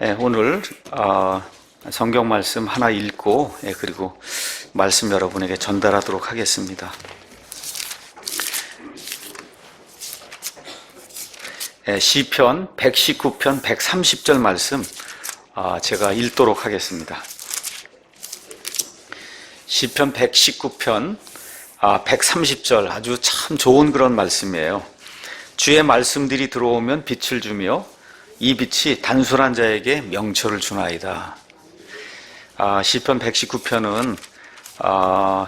오늘 성경 말씀 하나 읽고 그리고 말씀 여러분에게 전달하도록 하겠습니다. 시편 119편 130절 말씀 제가 읽도록 하겠습니다. 시편 119편 130절 아주 참 좋은 그런 말씀이에요. 주의 말씀들이 들어오면 빛을 주며 이 빛이 단순한 자에게 명철을 주나이다. 시편 119편은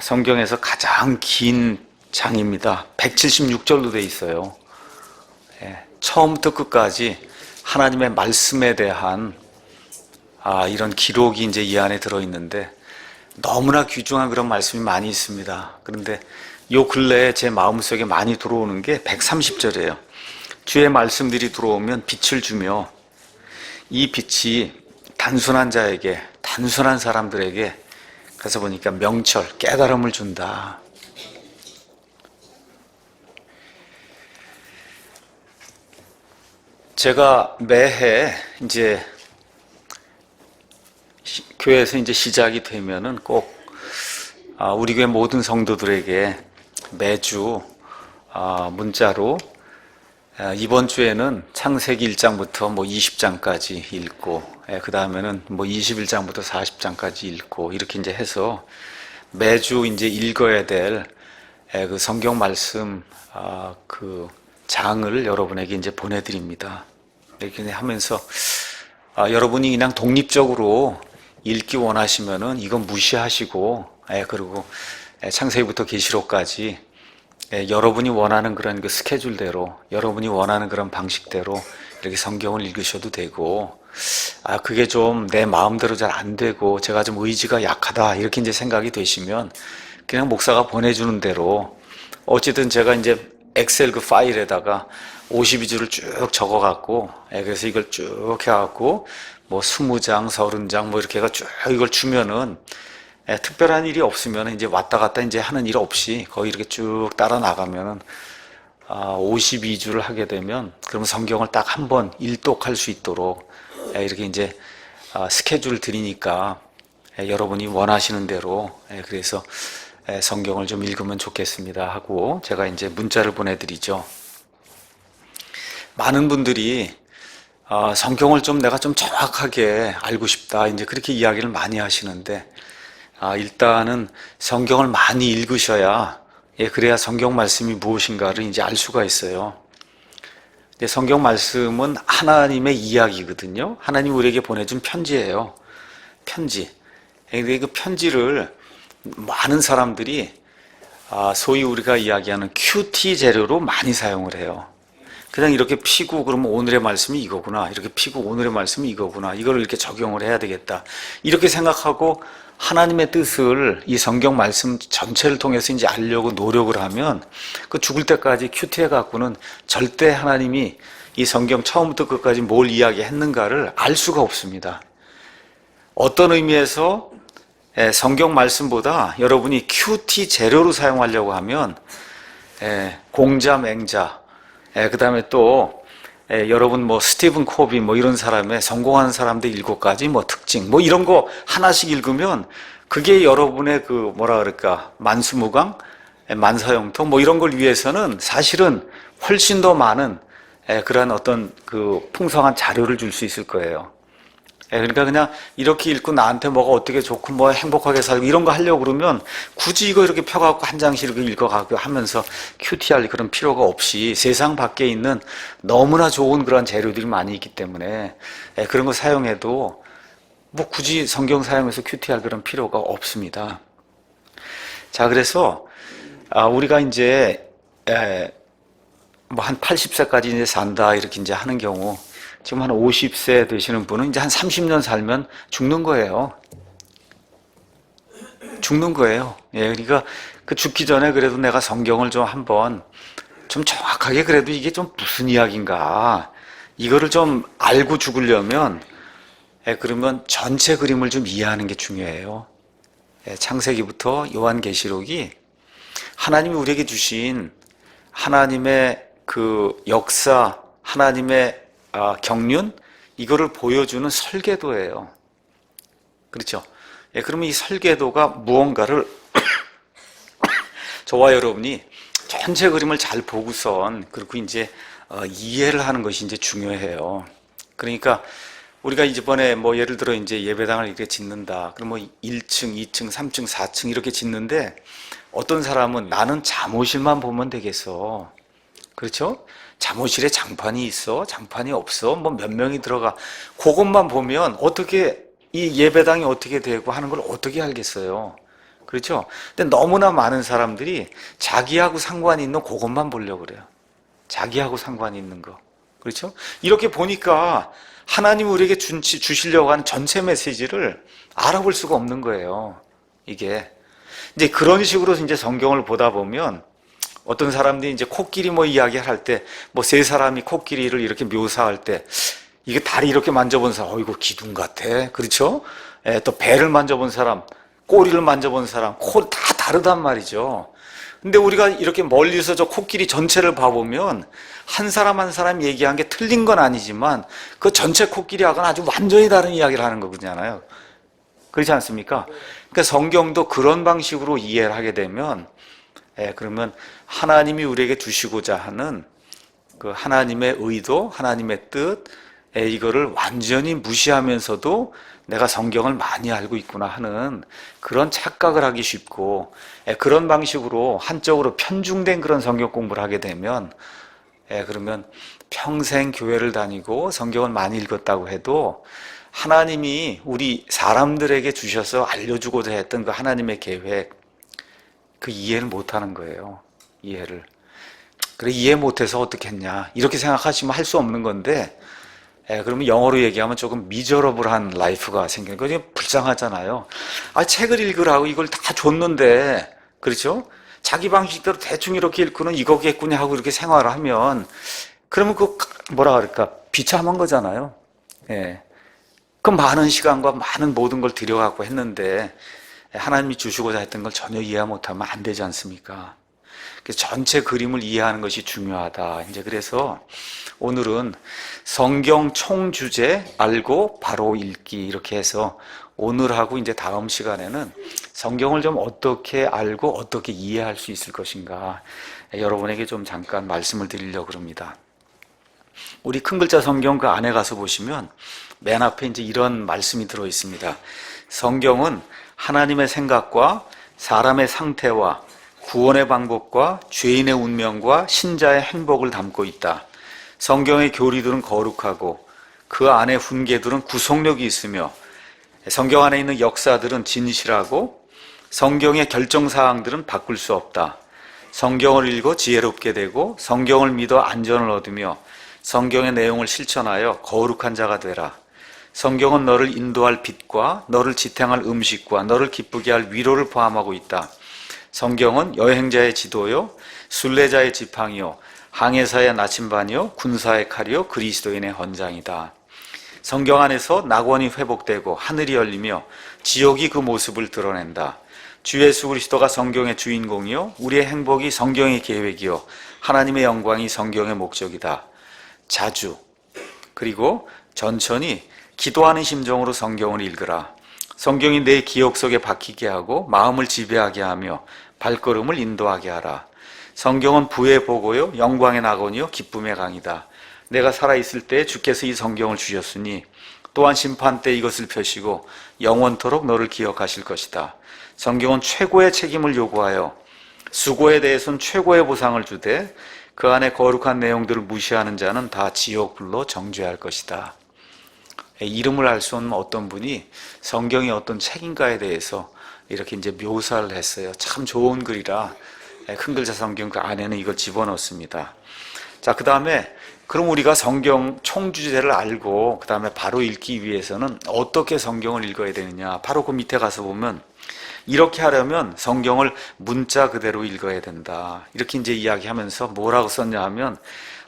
성경에서 가장 긴 장입니다. 176절로 되어 있어요. 처음부터 끝까지 하나님의 말씀에 대한 이런 기록이 이제 이 안에 들어있는데 너무나 귀중한 그런 말씀이 많이 있습니다. 그런데 요 근래에 제 마음속에 많이 들어오는 게 130절이에요. 주의 말씀들이 들어오면 빛을 주며 이 빛이 단순한 자에게, 단순한 사람들에게 가서 보니까 명철, 깨달음을 준다. 제가 매해 이제 교회에서 이제 시작이 되면은 꼭 우리 교회 모든 성도들에게 매주 문자로 이번 주에는 창세기 1장부터 20장까지 읽고, 그 다음에는 21장부터 40장까지 읽고, 이렇게 이제 해서 매주 이제 읽어야 될 그 성경 말씀, 그 장을 여러분에게 이제 보내드립니다. 이렇게 하면서, 여러분이 그냥 독립적으로 읽기 원하시면은 이건 무시하시고, 그리고 창세기부터 계시록까지 여러분이 원하는 그런 그 스케줄대로, 여러분이 원하는 그런 방식대로 이렇게 성경을 읽으셔도 되고, 그게 좀 내 마음대로 잘 안 되고, 제가 좀 의지가 약하다, 이렇게 이제 생각이 되시면, 그냥 목사가 보내주는 대로, 어쨌든 제가 이제 엑셀 그 파일에다가 52줄을 쭉 적어갖고, 그래서 이걸 쭉 해갖고, 20장, 30장, 이렇게 해가 쭉 이걸 주면은, 특별한 일이 없으면 이제 왔다 갔다 이제 하는 일 없이 거의 이렇게 쭉 따라 나가면은 52주를 하게 되면 그러면 성경을 딱 한 번 일독할 수 있도록 이렇게 이제 스케줄을 드리니까 여러분이 원하시는 대로 그래서 성경을 좀 읽으면 좋겠습니다 하고 제가 이제 문자를 보내드리죠. 많은 분들이 성경을 좀 내가 좀 정확하게 알고 싶다 이제 그렇게 이야기를 많이 하시는데 일단은 성경을 많이 읽으셔야, 그래야 성경 말씀이 무엇인가를 이제 알 수가 있어요. 근데 성경 말씀은 하나님의 이야기거든요. 하나님 우리에게 보내준 편지예요. 편지. 근데 그 편지를 많은 사람들이 소위 우리가 이야기하는 큐티 재료로 많이 사용을 해요. 그냥 이렇게 피고 그러면 오늘의 말씀이 이거구나. 이렇게 피고 오늘의 말씀이 이거구나. 이걸 이렇게 적용을 해야 되겠다. 이렇게 생각하고 하나님의 뜻을 이 성경 말씀 전체를 통해서 이제 알려고 노력을 하면 그 죽을 때까지 큐티해 갖고는 절대 하나님이 이 성경 처음부터 끝까지 뭘 이야기했는가를 알 수가 없습니다. 어떤 의미에서 성경 말씀보다 여러분이 큐티 재료로 사용하려고 하면 공자, 맹자, 그 다음에 또 여러분 스티븐 코비 이런 사람의 성공하는 사람들 7가지 특징 이런 거 하나씩 읽으면 그게 여러분의 그 만수무강, 만사형통 이런 걸 위해서는 사실은 훨씬 더 많은 그러한 어떤 그 풍성한 자료를 줄 수 있을 거예요. 그러니까 그냥 이렇게 읽고 나한테 뭐가 어떻게 좋고 행복하게 살고 이런 거 하려고 그러면 굳이 이거 이렇게 펴갖고 한 장씩 이렇게 읽어가고 하면서 큐티할 그런 필요가 없이 세상 밖에 있는 너무나 좋은 그런 재료들이 많이 있기 때문에 그런 거 사용해도 굳이 성경 사용해서 큐티할 그런 필요가 없습니다. 자, 그래서 우리가 이제 한 80세까지 이제 산다 이렇게 이제 하는 경우 지금 한 50세 되시는 분은 이제 한 30년 살면 죽는 거예요. 죽는 거예요. 그러니까 그 죽기 전에 그래도 내가 성경을 좀 한번 좀 정확하게 그래도 이게 좀 무슨 이야기인가 이거를 좀 알고 죽으려면 그러면 전체 그림을 좀 이해하는 게 중요해요. 창세기부터 요한계시록이 하나님이 우리에게 주신 하나님의 그 역사, 하나님의 경륜, 이거를 보여주는 설계도예요. 그렇죠? 예, 그러면 이 설계도가 무언가를 저와 여러분이 전체 그림을 잘 보고선 그리고 이제 이해를 하는 것이 이제 중요해요. 그러니까 우리가 이번에 뭐 예를 들어 이제 예배당을 이렇게 짓는다. 그럼 뭐 1층, 2층, 3층, 4층 이렇게 짓는데 어떤 사람은 나는 잠옷실만 보면 되겠어. 그렇죠? 잠옷실에 장판이 있어? 장판이 없어? 뭐 몇 명이 들어가? 그것만 보면 어떻게 이 예배당이 어떻게 되고 하는 걸 어떻게 알겠어요? 그렇죠? 근데 너무나 많은 사람들이 자기하고 상관이 있는 그것만 보려고 그래요. 자기하고 상관이 있는 거. 그렇죠? 이렇게 보니까 하나님 우리에게 주시려고 하는 전체 메시지를 알아볼 수가 없는 거예요. 이게. 이제 그런 식으로 이제 성경을 보다 보면 어떤 사람들이 이제 코끼리 뭐 이야기할 때, 뭐 세 사람이 코끼리를 이렇게 묘사할 때, 이게 다리 이렇게 만져본 사람, 이거 기둥 같아. 그렇죠? 예, 또 배를 만져본 사람, 꼬리를 만져본 사람, 코 다 다르단 말이죠. 근데 우리가 이렇게 멀리서 저 코끼리 전체를 봐보면 한 사람 한 사람 얘기한 게 틀린 건 아니지만 그 전체 코끼리하고는 아주 완전히 다른 이야기를 하는 거잖아요. 그렇지 않습니까? 그러니까 성경도 그런 방식으로 이해를 하게 되면 그러면 하나님이 우리에게 주시고자 하는 그 하나님의 의도, 하나님의 뜻, 이거를 완전히 무시하면서도 내가 성경을 많이 알고 있구나 하는 그런 착각을 하기 쉽고, 그런 방식으로 한쪽으로 편중된 그런 성경 공부를 하게 되면 그러면 평생 교회를 다니고 성경을 많이 읽었다고 해도 하나님이 우리 사람들에게 주셔서 알려주고자 했던 그 하나님의 계획, 그 이해를 못하는 거예요. 이해를. 그래, 이해 못해서 어떻게 했냐 이렇게 생각하시면 할 수 없는 건데, 그러면 영어로 얘기하면 조금 미저러블한 라이프가 생기는 거죠. 불쌍하잖아요. 책을 읽으라고 이걸 다 줬는데, 그렇죠? 자기 방식대로 대충 이렇게 읽고는 이거겠구나 하고 이렇게 생활을 하면, 그러면 그 뭐라 그럴까, 비참한 거잖아요. 예. 그 많은 시간과 많은 모든 걸 들여갖고 했는데 하나님이 주시고자 했던 걸 전혀 이해 못하면 안 되지 않습니까? 전체 그림을 이해하는 것이 중요하다. 이제 그래서 오늘은 성경 총 주제 알고 바로 읽기 이렇게 해서 오늘하고 이제 다음 시간에는 성경을 좀 어떻게 알고 어떻게 이해할 수 있을 것인가 여러분에게 좀 잠깐 말씀을 드리려고 합니다. 우리 큰 글자 성경 그 안에 가서 보시면 맨 앞에 이제 이런 말씀이 들어 있습니다. 성경은 하나님의 생각과 사람의 상태와 구원의 방법과 죄인의 운명과 신자의 행복을 담고 있다. 성경의 교리들은 거룩하고 그 안에 훈계들은 구속력이 있으며 성경 안에 있는 역사들은 진실하고 성경의 결정사항들은 바꿀 수 없다. 성경을 읽어 지혜롭게 되고 성경을 믿어 안전을 얻으며 성경의 내용을 실천하여 거룩한 자가 되라. 성경은 너를 인도할 빛과 너를 지탱할 음식과 너를 기쁘게 할 위로를 포함하고 있다. 성경은 여행자의 지도요, 순례자의 지팡이요, 항해사의 나침반이요, 군사의 칼이요, 그리스도인의 헌장이다. 성경 안에서 낙원이 회복되고 하늘이 열리며 지옥이 그 모습을 드러낸다. 주 예수 그리스도가 성경의 주인공이요, 우리의 행복이 성경의 계획이요, 하나님의 영광이 성경의 목적이다. 자주 그리고 천천히 기도하는 심정으로 성경을 읽으라. 성경이 내 기억 속에 박히게 하고 마음을 지배하게 하며 발걸음을 인도하게 하라. 성경은 부의 보고요, 영광의 낙원이요, 기쁨의 강이다. 내가 살아있을 때 주께서 이 성경을 주셨으니 또한 심판 때 이것을 펴시고 영원토록 너를 기억하실 것이다. 성경은 최고의 책임을 요구하여 수고에 대해서는 최고의 보상을 주되 그 안에 거룩한 내용들을 무시하는 자는 다 지옥불로 정죄할 것이다. 이름을 알 수 없는 어떤 분이 성경이 어떤 책인가에 대해서 이렇게 이제 묘사를 했어요. 참 좋은 글이라 큰 글자 성경 그 안에는 이걸 집어넣습니다. 자, 그 다음에 그럼 우리가 성경 총주제를 알고 그 다음에 바로 읽기 위해서는 어떻게 성경을 읽어야 되느냐. 바로 그 밑에 가서 보면 이렇게 하려면 성경을 문자 그대로 읽어야 된다. 이렇게 이제 이야기하면서 뭐라고 썼냐 하면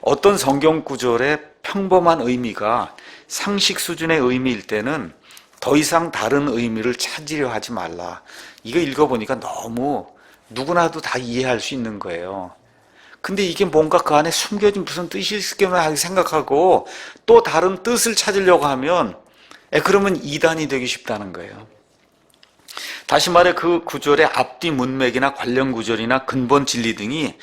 어떤 성경 구절의 평범한 의미가 상식 수준의 의미일 때는 더 이상 다른 의미를 찾으려 하지 말라. 이거 읽어보니까 너무 누구나도 다 이해할 수 있는 거예요. 근데 이게 뭔가 그 안에 숨겨진 무슨 뜻이 있겠구나 생각하고 또 다른 뜻을 찾으려고 하면 그러면 이단이 되기 쉽다는 거예요. 다시 말해 그 구절의 앞뒤 문맥이나 관련 구절이나 근본 진리 등이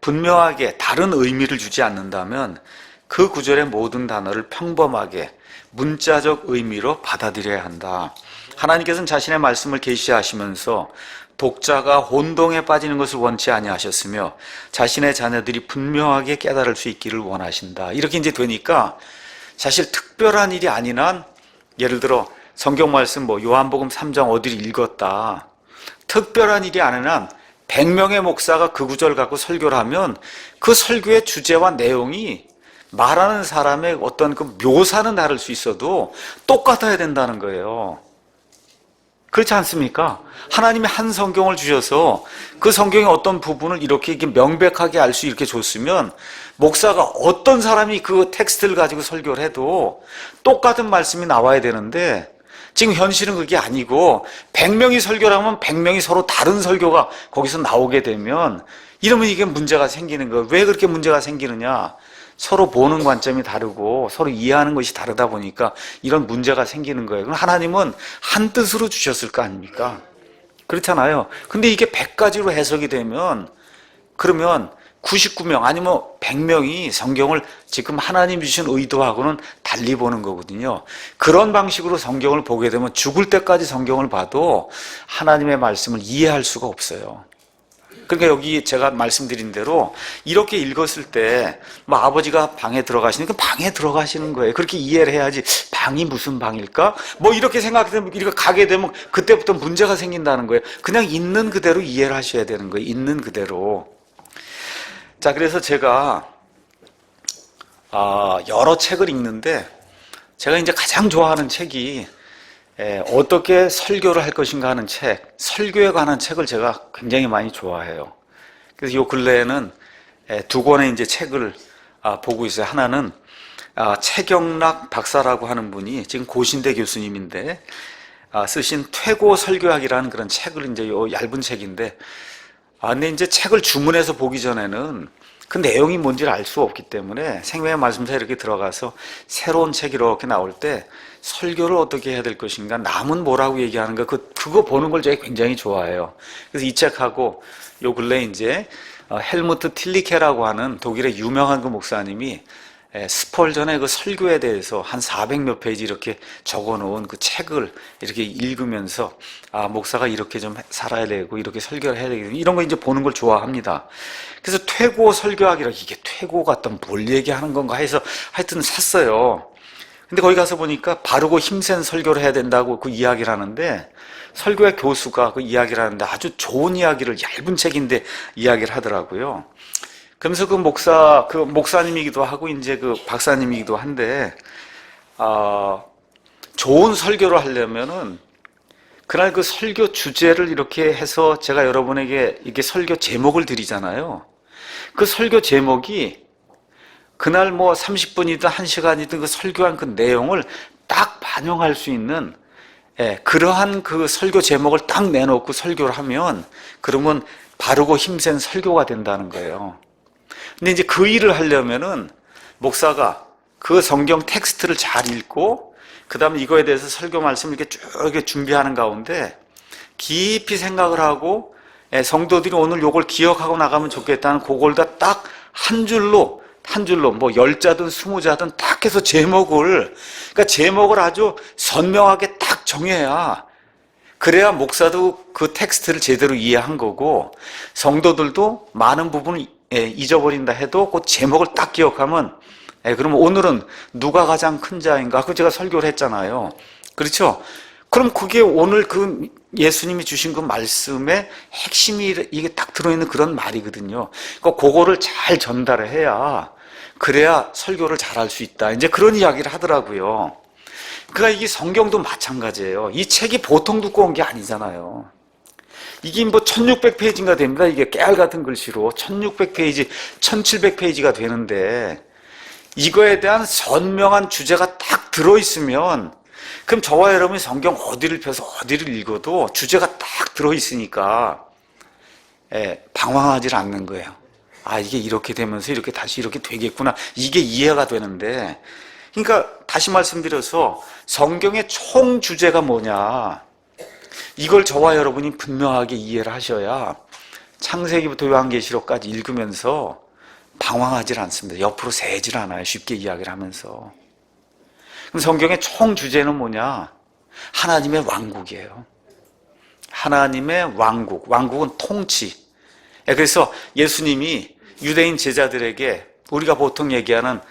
분명하게 다른 의미를 주지 않는다면 그 구절의 모든 단어를 평범하게 문자적 의미로 받아들여야 한다. 하나님께서는 자신의 말씀을 계시하시면서 독자가 혼동에 빠지는 것을 원치 아니하셨으며 자신의 자녀들이 분명하게 깨달을 수 있기를 원하신다. 이렇게 이제 되니까 사실 특별한 일이 아닌 한 예를 들어 성경 말씀 요한복음 3장 어디를 읽었다. 특별한 일이 아닌 한 100명의 목사가 그 구절 갖고 설교를 하면 그 설교의 주제와 내용이 말하는 사람의 어떤 그 묘사는 다를 수 있어도 똑같아야 된다는 거예요. 그렇지 않습니까? 하나님이 한 성경을 주셔서 그 성경의 어떤 부분을 이렇게 명백하게 알 수 있게 줬으면 목사가 어떤 사람이 그 텍스트를 가지고 설교를 해도 똑같은 말씀이 나와야 되는데 지금 현실은 그게 아니고 100명이 설교를 하면 100명이 서로 다른 설교가 거기서 나오게 되면 이러면 이게 문제가 생기는 거예요. 왜 그렇게 문제가 생기느냐? 서로 보는 관점이 다르고 서로 이해하는 것이 다르다 보니까 이런 문제가 생기는 거예요. 그럼 하나님은 한 뜻으로 주셨을 거 아닙니까? 그렇잖아요. 근데 이게 100가지로 해석이 되면 그러면 99명 아니면 100명이 성경을 지금 하나님 주신 의도하고는 달리 보는 거거든요. 그런 방식으로 성경을 보게 되면 죽을 때까지 성경을 봐도 하나님의 말씀을 이해할 수가 없어요. 그러니까 여기 제가 말씀드린 대로 이렇게 읽었을 때 아버지가 방에 들어가시니까 방에 들어가시는 거예요. 그렇게 이해를 해야지 방이 무슨 방일까? 이렇게 생각되면 이렇게 가게 되면 그때부터 문제가 생긴다는 거예요. 그냥 있는 그대로 이해를 하셔야 되는 거예요. 있는 그대로. 자, 그래서 제가 여러 책을 읽는데 제가 이제 가장 좋아하는 책이 어떻게 설교를 할 것인가 하는 책, 설교에 관한 책을 제가 굉장히 많이 좋아해요. 그래서 요 근래에는 두 권의 이제 책을 보고 있어요. 하나는 최경락 박사라고 하는 분이 지금 고신대 교수님인데 쓰신 퇴고 설교학이라는 그런 책을 이제 요 얇은 책인데 근데 이제 책을 주문해서 보기 전에는 그 내용이 뭔지를 알 수 없기 때문에 생명의 말씀사에 이렇게 들어가서 새로운 책이 이렇게 나올 때 설교를 어떻게 해야 될 것인가, 남은 뭐라고 얘기하는가, 그거 보는 걸 제가 굉장히 좋아해요. 그래서 이 책하고 요 근래 이제 헬무트 틸리케라고 하는 독일의 유명한 그 목사님이 스펄전의 그 설교에 대해서 한 400몇 페이지 이렇게 적어 놓은 그 책을 이렇게 읽으면서 목사가 이렇게 좀 살아야 되고 이렇게 설교를 해야 되고 이런 거 이제 보는 걸 좋아합니다. 그래서 퇴고 설교학이라 이게 퇴고가 또 뭘 얘기하는 건가 해서 하여튼 샀어요. 근데 거기 가서 보니까 바르고 힘센 설교를 해야 된다고 그 이야기를 하는데 설교의 교수가 그 이야기를 하는데 아주 좋은 이야기를 얇은 책인데 이야기를 하더라고요. 그러면서 그 목사님이기도 하고 이제 그 박사님이기도 한데 좋은 설교를 하려면은 그날 그 설교 주제를 이렇게 해서 제가 여러분에게 이게 설교 제목을 드리잖아요. 그 설교 제목이 그날 30분이든 1시간이든 그 설교한 그 내용을 딱 반영할 수 있는 그러한 그 설교 제목을 딱 내놓고 설교를 하면 그러면 바르고 힘센 설교가 된다는 거예요. 근데 이제 그 일을 하려면은 목사가 그 성경 텍스트를 잘 읽고 그 다음에 이거에 대해서 설교 말씀을 이렇게 쭉 이렇게 준비하는 가운데 깊이 생각을 하고 성도들이 오늘 요걸 기억하고 나가면 좋겠다는 그걸 다 딱 한 줄로 10자든 20자든 딱 해서 그러니까 제목을 아주 선명하게 딱 정해야 그래야 목사도 그 텍스트를 제대로 이해한 거고 성도들도 많은 부분을 잊어버린다 해도 그 제목을 딱 기억하면 그러면 오늘은 누가 가장 큰 자인가? 그 제가 설교를 했잖아요. 그렇죠? 그럼 그게 오늘 그 예수님이 주신 그 말씀의 핵심이 이게 딱 들어있는 그런 말이거든요. 그러니까 그거를 잘 전달을 해야 그래야 설교를 잘할 수 있다. 이제 그런 이야기를 하더라고요. 그러니까 이게 성경도 마찬가지예요. 이 책이 보통 두꺼운 게 아니잖아요. 이게 1600페이지인가 됩니다. 이게 깨알 같은 글씨로 1600페이지, 1700페이지가 되는데 이거에 대한 선명한 주제가 딱 들어있으면 그럼 저와 여러분이 성경 어디를 펴서 어디를 읽어도 주제가 딱 들어있으니까 방황하지 않는 거예요. 아, 이게 이렇게 되면서 이렇게 다시 이렇게 되겠구나. 이게 이해가 되는데, 그러니까 다시 말씀드려서 성경의 총 주제가 뭐냐. 이걸 저와 여러분이 분명하게 이해를 하셔야 창세기부터 요한계시록까지 읽으면서 방황하지 않습니다. 옆으로 새질 않아요. 쉽게 이야기를 하면서. 그럼 성경의 총 주제는 뭐냐? 하나님의 왕국이에요. 하나님의 왕국. 왕국은 통치. 그래서 예수님이 유대인 제자들에게 우리가 보통 얘기하는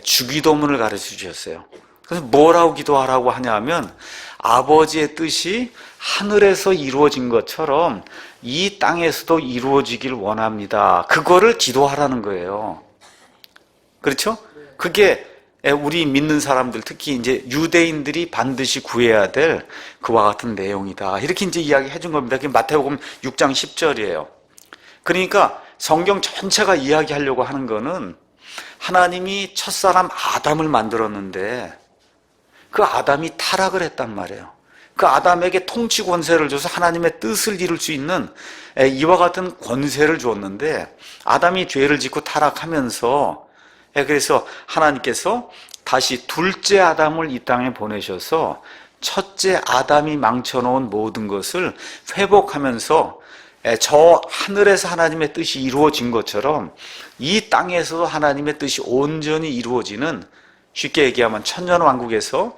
주기도문을 가르쳐 주셨어요. 그래서 뭐라고 기도하라고 하냐면 아버지의 뜻이 하늘에서 이루어진 것처럼 이 땅에서도 이루어지길 원합니다. 그거를 기도하라는 거예요. 그렇죠? 그게 우리 믿는 사람들, 특히 이제 유대인들이 반드시 구해야 될 그와 같은 내용이다. 이렇게 이제 이야기해 준 겁니다. 그게 마태복음 6장 10절이에요. 그러니까 성경 전체가 이야기하려고 하는 거는 하나님이 첫사람 아담을 만들었는데 그 아담이 타락을 했단 말이에요. 그 아담에게 통치 권세를 줘서 하나님의 뜻을 이룰 수 있는 이와 같은 권세를 주었는데 아담이 죄를 짓고 타락하면서 그래서 하나님께서 다시 둘째 아담을 이 땅에 보내셔서 첫째 아담이 망쳐놓은 모든 것을 회복하면서 저 하늘에서 하나님의 뜻이 이루어진 것처럼 이 땅에서도 하나님의 뜻이 온전히 이루어지는, 쉽게 얘기하면 천년왕국에서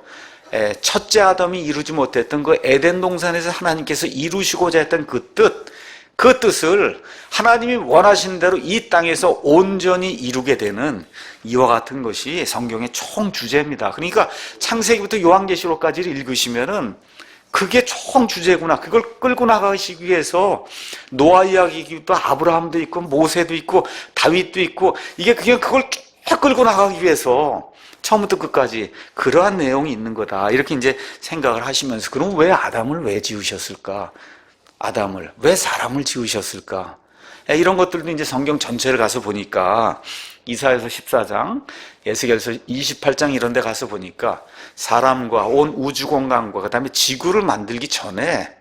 첫째 아담이 이루지 못했던 그 에덴 동산에서 하나님께서 이루시고자 했던 그 뜻을 하나님이 원하신 대로 이 땅에서 온전히 이루게 되는 이와 같은 것이 성경의 총 주제입니다. 그러니까 창세기부터 요한계시록까지를 읽으시면은 그게 총 주제구나. 그걸 끌고 나가시기 위해서 노아 이야기도 아브라함도 있고 모세도 있고 다윗도 있고 그걸 쭉 끌고 나가기 위해서 처음부터 끝까지 그러한 내용이 있는 거다. 이렇게 이제 생각을 하시면서 그럼 왜 아담을 왜 지으셨을까? 아담을 왜 사람을 지으셨을까? 이런 것들도 이제 성경 전체를 가서 보니까 이사야서 14장, 에스겔서 28장 이런 데 가서 보니까 사람과 온 우주 공간과 그다음에 지구를 만들기 전에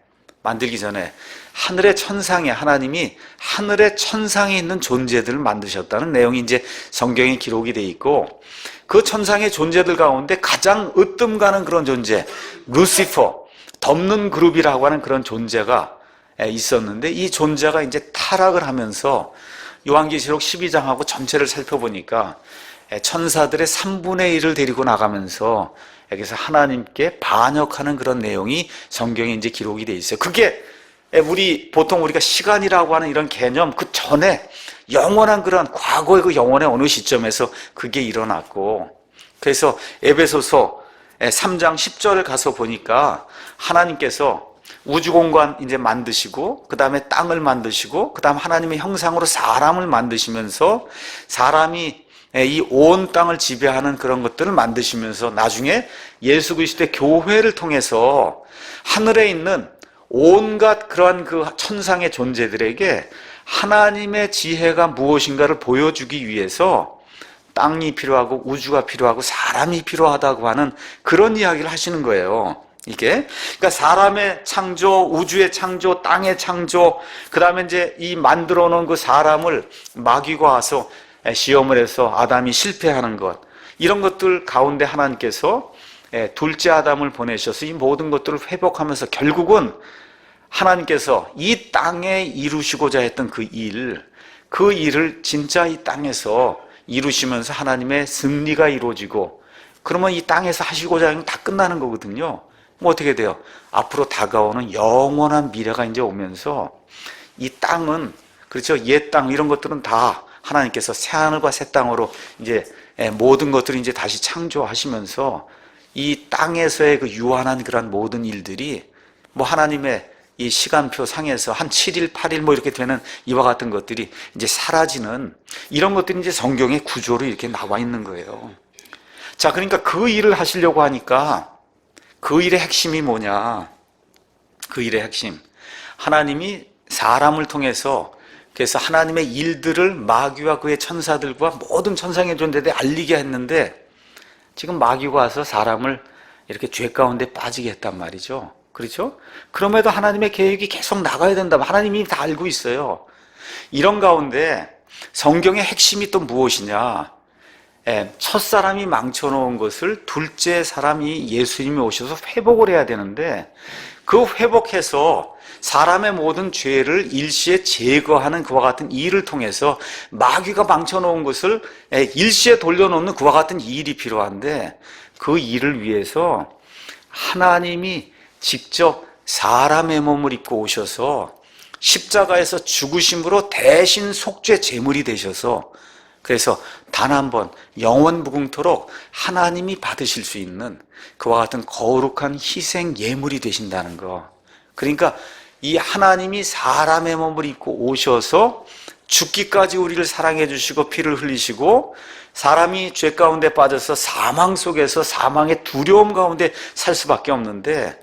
하늘의 천상에 하나님이 하늘의 천상에 있는 존재들을 만드셨다는 내용이 이제 성경에 기록이 돼 있고 그 천상의 존재들 가운데 가장 으뜸 가는 그런 존재, 루시퍼, 덮는 그룹이라고 하는 그런 존재가 있었는데 이 존재가 이제 타락을 하면서 요한계시록 12장하고 전체를 살펴보니까 천사들의 3분의 1을 데리고 나가면서 여기서 하나님께 반역하는 그런 내용이 성경에 이제 기록이 돼 있어요. 그게 보통 우리가 시간이라고 하는 이런 개념 그 전에 영원한 그런 과거의 그 영원의 어느 시점에서 그게 일어났고, 그래서 에베소서 3장 10절을 가서 보니까 하나님께서 우주공간 이제 만드시고 그 다음에 땅을 만드시고 그 다음 하나님의 형상으로 사람을 만드시면서 사람이 이 온 땅을 지배하는 그런 것들을 만드시면서 나중에 예수 그리스도의 교회를 통해서 하늘에 있는 온갖 그러한 그 천상의 존재들에게 하나님의 지혜가 무엇인가를 보여주기 위해서 땅이 필요하고 우주가 필요하고 사람이 필요하다고 하는 그런 이야기를 하시는 거예요. 그러니까 사람의 창조, 우주의 창조, 땅의 창조, 그 다음에 이제 이 만들어 놓은 그 사람을 마귀가 와서 시험을 해서 아담이 실패하는 것, 이런 것들 가운데 하나님께서 둘째 아담을 보내셔서 이 모든 것들을 회복하면서 결국은 하나님께서 이 땅에 이루시고자 했던 그 일을 진짜 이 땅에서 이루시면서 하나님의 승리가 이루어지고, 그러면 이 땅에서 하시고자 하는 게 다 끝나는 거거든요. 뭐 어떻게 돼요? 앞으로 다가오는 영원한 미래가 이제 오면서 이 땅은, 그렇죠? 옛 땅 이런 것들은 다 하나님께서 새 하늘과 새 땅으로 이제 모든 것들을 이제 다시 창조하시면서 이 땅에서의 그 유한한 그런 모든 일들이 뭐 하나님의 이 시간표 상에서 한 7일, 8일 뭐 이렇게 되는 이와 같은 것들이 이제 사라지는 이런 것들이 이제 성경의 구조로 이렇게 나와 있는 거예요. 자, 그러니까 그 일을 하시려고 하니까 그 일의 핵심이 뭐냐? 그 일의 핵심. 하나님이 사람을 통해서 그래서 하나님의 일들을 마귀와 그의 천사들과 모든 천상의 존재들에 알리게 했는데 지금 마귀가 와서 사람을 이렇게 죄 가운데 빠지게 했단 말이죠. 그렇죠? 그럼에도 하나님의 계획이 계속 나가야 된다. 하나님이 다 알고 있어요. 이런 가운데 성경의 핵심이 또 무엇이냐? 첫 사람이 망쳐놓은 것을 둘째 사람이 예수님이 오셔서 회복을 해야 되는데, 그 회복해서 사람의 모든 죄를 일시에 제거하는 그와 같은 일을 통해서 마귀가 망쳐놓은 것을 일시에 돌려놓는 그와 같은 일이 필요한데, 그 일을 위해서 하나님이 직접 사람의 몸을 입고 오셔서 십자가에서 죽으심으로 대신 속죄 제물이 되셔서, 그래서 단 한 번 영원 무궁토록 하나님이 받으실 수 있는 그와 같은 거룩한 희생 예물이 되신다는 거. 그러니까 이 하나님이 사람의 몸을 입고 오셔서 죽기까지 우리를 사랑해 주시고 피를 흘리시고, 사람이 죄 가운데 빠져서 사망 속에서 사망의 두려움 가운데 살 수밖에 없는데,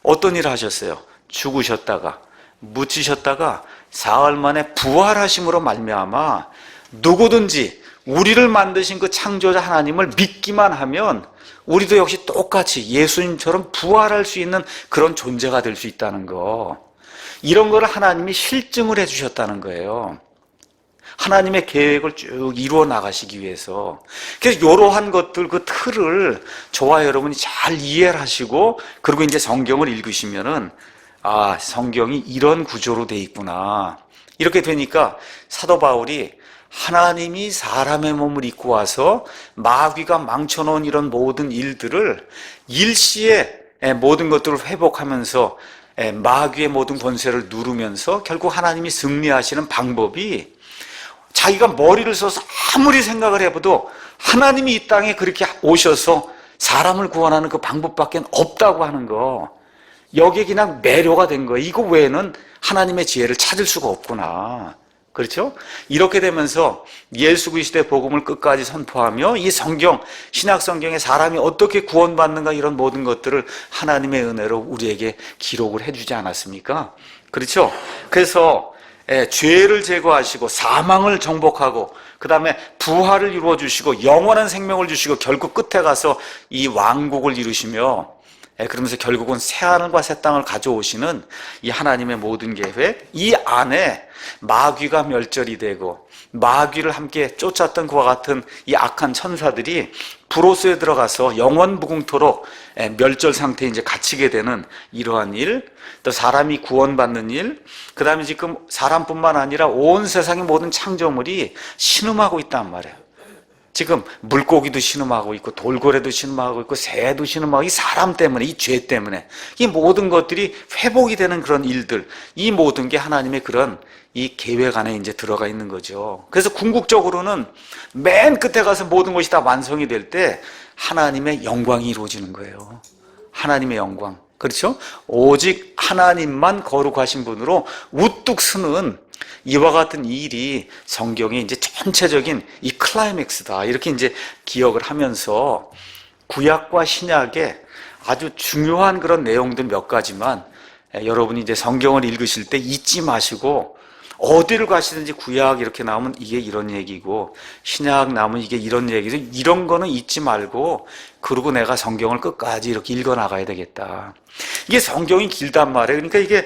어떤 일을 하셨어요? 죽으셨다가 묻히셨다가 사흘 만에 부활하심으로 말미암아 누구든지 우리를 만드신 그 창조자 하나님을 믿기만 하면 우리도 역시 똑같이 예수님처럼 부활할 수 있는 그런 존재가 될 수 있다는 거. 이런 걸 하나님이 실증을 해주셨다는 거예요. 하나님의 계획을 쭉 이루어 나가시기 위해서. 그래서 이러한 것들, 그 틀을 저와 여러분이 잘 이해를 하시고, 그리고 이제 성경을 읽으시면은, 아, 성경이 이런 구조로 돼 있구나. 이렇게 되니까 사도 바울이 하나님이 사람의 몸을 입고 와서 마귀가 망쳐놓은 이런 모든 일들을 일시에 모든 것들을 회복하면서 마귀의 모든 권세를 누르면서 결국 하나님이 승리하시는 방법이, 자기가 머리를 써서 아무리 생각을 해봐도 하나님이 이 땅에 그렇게 오셔서 사람을 구원하는 그 방법밖에 없다고 하는 거. 여기에 그냥 매료가 된 거예요. 이거 외에는 하나님의 지혜를 찾을 수가 없구나. 그렇죠? 이렇게 되면서 예수 그리스도의 복음을 끝까지 선포하며 이 성경, 신약 성경에 사람이 어떻게 구원받는가, 이런 모든 것들을 하나님의 은혜로 우리에게 기록을 해주지 않았습니까? 그렇죠? 그래서 죄를 제거하시고 사망을 정복하고, 그 다음에 부활을 이루어 주시고 영원한 생명을 주시고, 결국 끝에 가서 이 왕국을 이루시며, 그러면서 결국은 새하늘과 새 땅을 가져오시는 이 하나님의 모든 계획, 이 안에 마귀가 멸절이 되고 마귀를 함께 쫓았던 그와 같은 이 악한 천사들이 불호수에 들어가서 영원 무궁토록 멸절 상태에 이제 갇히게 되는 이러한 일, 또 사람이 구원받는 일, 그 다음에 지금 사람뿐만 아니라 온 세상의 모든 창조물이 신음하고 있단 말이에요. 지금 물고기도 신음하고 있고 돌고래도 신음하고 있고 새도 신음하고, 이 사람 때문에, 이 죄 때문에 이 모든 것들이 회복이 되는 그런 일들, 이 모든 게 하나님의 그런 이 계획 안에 이제 들어가 있는 거죠. 그래서 궁극적으로는 맨 끝에 가서 모든 것이 다 완성이 될 때 하나님의 영광이 이루어지는 거예요. 하나님의 영광. 그렇죠? 오직 하나님만 거룩하신 분으로 우뚝 서는 이와 같은 일이 성경의 이제 전체적인 이 클라이맥스다, 이렇게 이제 기억을 하면서 구약과 신약의 아주 중요한 그런 내용들 몇 가지만 여러분이 이제 성경을 읽으실 때 잊지 마시고, 어디를 가시든지 구약 이렇게 나오면 이게 이런 얘기고, 신약 나오면 이게 이런 얘기죠. 이런 거는 잊지 말고, 그리고 내가 성경을 끝까지 이렇게 읽어 나가야 되겠다. 이게 성경이 길단 말이에요. 그러니까 이게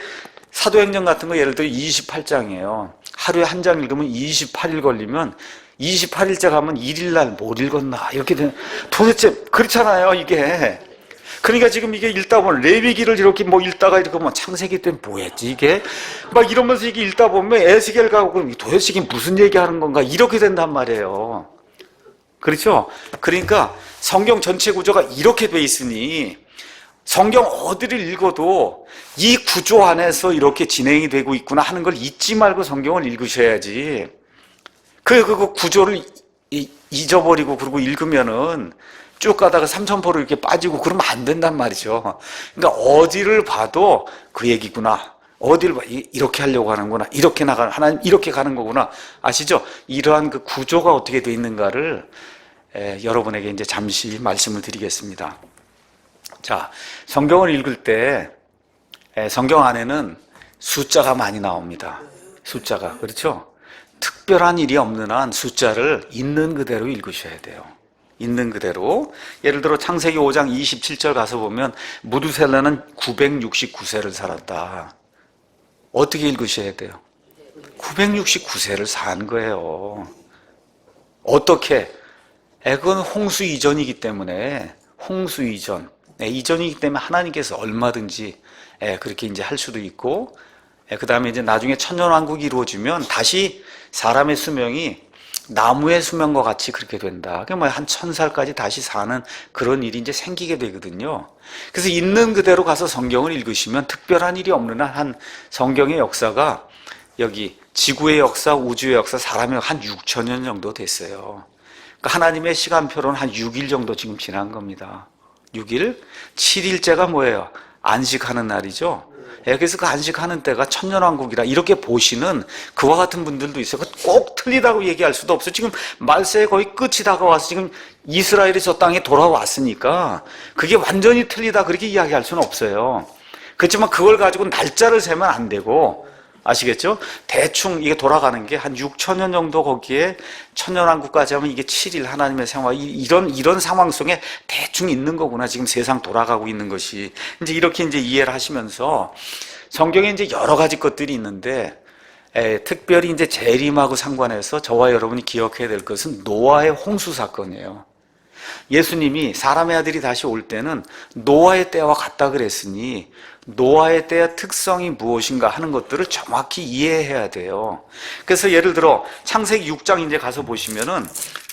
사도행전 같은 거 예를 들어 28장이에요. 하루에 한 장 읽으면 28일 걸리면 28일째 가면 1일날 못 읽었나 이렇게 되는, 도대체 그렇잖아요 이게. 그러니까 지금 이게 읽다 보면 레위기를 이렇게 뭐 읽다가 이렇게 뭐 창세기 때문에 뭐였지 이게 막 이러면서 이게 읽다 보면 에스겔 가고 그럼 도대체 이게 무슨 얘기하는 건가 이렇게 된단 말이에요. 그렇죠? 그러니까 성경 전체 구조가 이렇게 돼 있으니 성경 어디를 읽어도 이 구조 안에서 이렇게 진행이 되고 있구나 하는 걸 잊지 말고 성경을 읽으셔야지. 그 구조를 잊어버리고 그러고 읽으면은 쭉 가다가 삼천포로 이렇게 빠지고 그러면 안 된단 말이죠. 그러니까 어디를 봐도 그 얘기구나. 어디를 봐, 이렇게 하려고 하는구나. 이렇게 나가는, 하나님 이렇게 가는 거구나. 아시죠? 이러한 그 구조가 어떻게 돼 있는가를 여러분에게 이제 잠시 말씀을 드리겠습니다. 자, 성경을 읽을 때 성경 안에는 숫자가 많이 나옵니다. 숫자가. 그렇죠? 특별한 일이 없는 한 숫자를 있는 그대로 읽으셔야 돼요. 있는 그대로. 예를 들어 창세기 5장 27절 가서 보면 무두셀라는 969세를 살았다. 어떻게 읽으셔야 돼요? 969세를 산 거예요. 어떻게? 그건 홍수 이전이기 때문에, 홍수 이전. 이전이기 때문에 하나님께서 얼마든지 그렇게 이제 할 수도 있고, 그 다음에 이제 나중에 천년왕국이 이루어지면 다시 사람의 수명이 나무의 수명과 같이 그렇게 된다. 그게 한 1000살까지 다시 사는 그런 일이 이제 생기게 되거든요. 그래서 있는 그대로 가서 성경을 읽으시면 특별한 일이 없는 한 성경의 역사가 여기 지구의 역사, 우주의 역사, 사람의 한 6000년 정도 됐어요. 그러니까 하나님의 시간표로는 한 6일 정도 지금 지난 겁니다. 6일? 7일째가 뭐예요? 안식하는 날이죠. 그래서 그 안식하는 때가 천년왕국이라 이렇게 보시는 그와 같은 분들도 있어요. 꼭 틀리다고 얘기할 수도 없어요. 지금 말세의 거의 끝이 다가와서 지금 이스라엘이 저 땅에 돌아왔으니까 그게 완전히 틀리다 그렇게 이야기할 수는 없어요. 그렇지만 그걸 가지고 날짜를 세면 안 되고, 아시겠죠? 대충 이게 돌아가는 게 한 6천년 정도, 거기에 천년왕국까지 하면 이게 7일 하나님의 생활, 이런 상황 속에 대충 있는 거구나. 지금 세상 돌아가고 있는 것이. 이제 이렇게 이제 이해를 하시면서 성경에 이제 여러 가지 것들이 있는데, 특별히 이제 재림하고 상관해서 저와 여러분이 기억해야 될 것은 노아의 홍수 사건이에요. 예수님이 사람의 아들이 다시 올 때는 노아의 때와 같다 그랬으니 노아의 때의 특성이 무엇인가 하는 것들을 정확히 이해해야 돼요. 그래서 예를 들어 창세기 6장 이제 가서 보시면은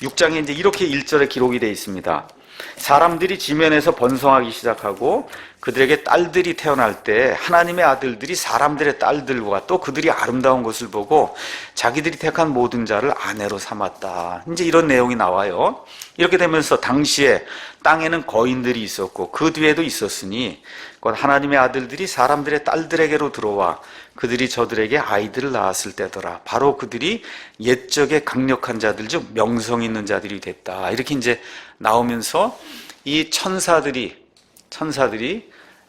6장에 이제 이렇게 1절에 기록이 되어 있습니다. 사람들이 지면에서 번성하기 시작하고 그들에게 딸들이 태어날 때 하나님의 아들들이 사람들의 딸들과 또 그들이 아름다운 것을 보고 자기들이 택한 모든 자를 아내로 삼았다. 이제 이런 내용이 나와요. 이렇게 되면서 당시에 땅에는 거인들이 있었고 그 뒤에도 있었으니 곧 하나님의 아들들이 사람들의 딸들에게로 들어와 그들이 저들에게 아이들을 낳았을 때더라. 바로 그들이 옛적에 강력한 자들 중 명성 있는 자들이 됐다. 이렇게 이제 나오면서 이 천사들이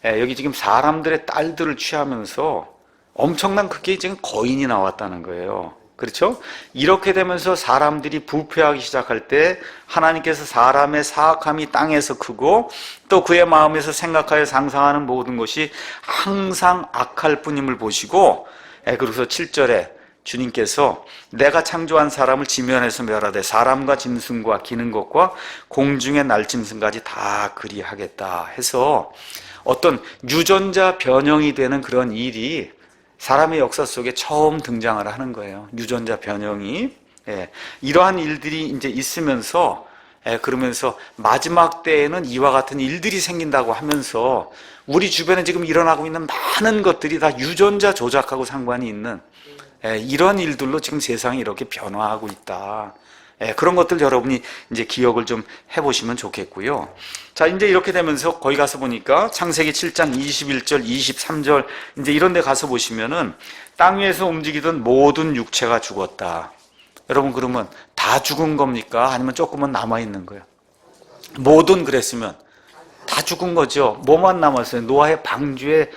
여기 지금 사람들의 딸들을 취하면서 엄청난 크게 지금 거인이 나왔다는 거예요. 그렇죠? 이렇게 되면서 사람들이 부패하기 시작할 때 하나님께서 사람의 사악함이 땅에서 크고 또 그의 마음에서 생각하여 상상하는 모든 것이 항상 악할 뿐임을 보시고, 그래서 7절에 주님께서 내가 창조한 사람을 지면에서 멸하되 사람과 짐승과 기는 것과 공중의 날짐승까지 다 그리하겠다 해서 어떤 유전자 변형이 되는 그런 일이 사람의 역사 속에 처음 등장을 하는 거예요. 유전자 변형이. 이러한 일들이 이제 있으면서, 그러면서 마지막 때에는 이와 같은 일들이 생긴다고 하면서 우리 주변에 지금 일어나고 있는 많은 것들이 다 유전자 조작하고 상관이 있는 이런 일들로 지금 세상이 이렇게 변화하고 있다. 그런 것들 여러분이 이제 기억을 좀 해보시면 좋겠고요. 자, 이제 이렇게 되면서 거기 가서 보니까 창세기 7장 21절, 23절 이제 이런 데 가서 보시면은 땅 위에서 움직이던 모든 육체가 죽었다. 여러분 그러면 다 죽은 겁니까? 아니면 조금은 남아있는 거예요? 모든 그랬으면 다 죽은 거죠. 뭐만 남았어요? 노아의 방주에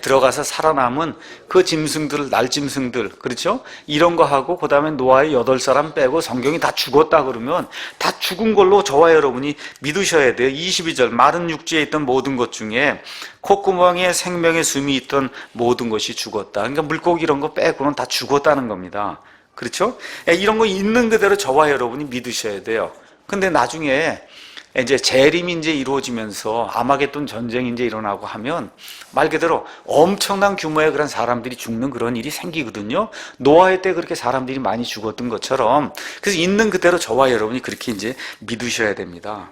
들어가서 살아남은 그 짐승들, 날짐승들, 그렇죠? 이런 거 하고 그 다음에 노아의 8사람 빼고 성경이 다 죽었다 그러면 다 죽은 걸로 저와 여러분이 믿으셔야 돼요. 22절 마른 육지에 있던 모든 것 중에 콧구멍에 생명의 숨이 있던 모든 것이 죽었다. 그러니까 물고기 이런 거 빼고는 다 죽었다는 겁니다. 그렇죠? 이런 거 있는 그대로 저와 여러분이 믿으셔야 돼요. 근데 나중에 이제 재림이 이제 이루어지면서 아마겟돈 전쟁이 이제 일어나고 하면 말 그대로 엄청난 규모의 그런 사람들이 죽는 그런 일이 생기거든요. 노아의 때 그렇게 사람들이 많이 죽었던 것처럼. 그래서 있는 그대로 저와 여러분이 그렇게 이제 믿으셔야 됩니다.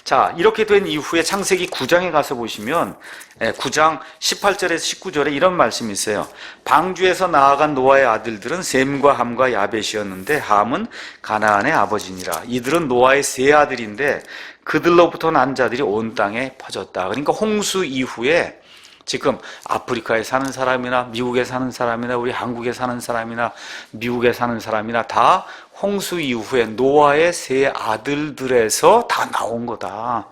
자, 이렇게 된 이후에 창세기 9장에 가서 보시면 9장 18절에서 19절에 이런 말씀이 있어요. 방주에서 나아간 노아의 아들들은 셈과 함과 야벳이었는데 함은 가나안의 아버지니라. 이들은 노아의 세 아들인데 그들로부터 난 자들이 온 땅에 퍼졌다. 그러니까 홍수 이후에 지금 아프리카에 사는 사람이나 미국에 사는 사람이나 우리 한국에 사는 사람이나 미국에 사는 사람이나 다 홍수 이후에 노아의 세 아들들에서 다 나온 거다.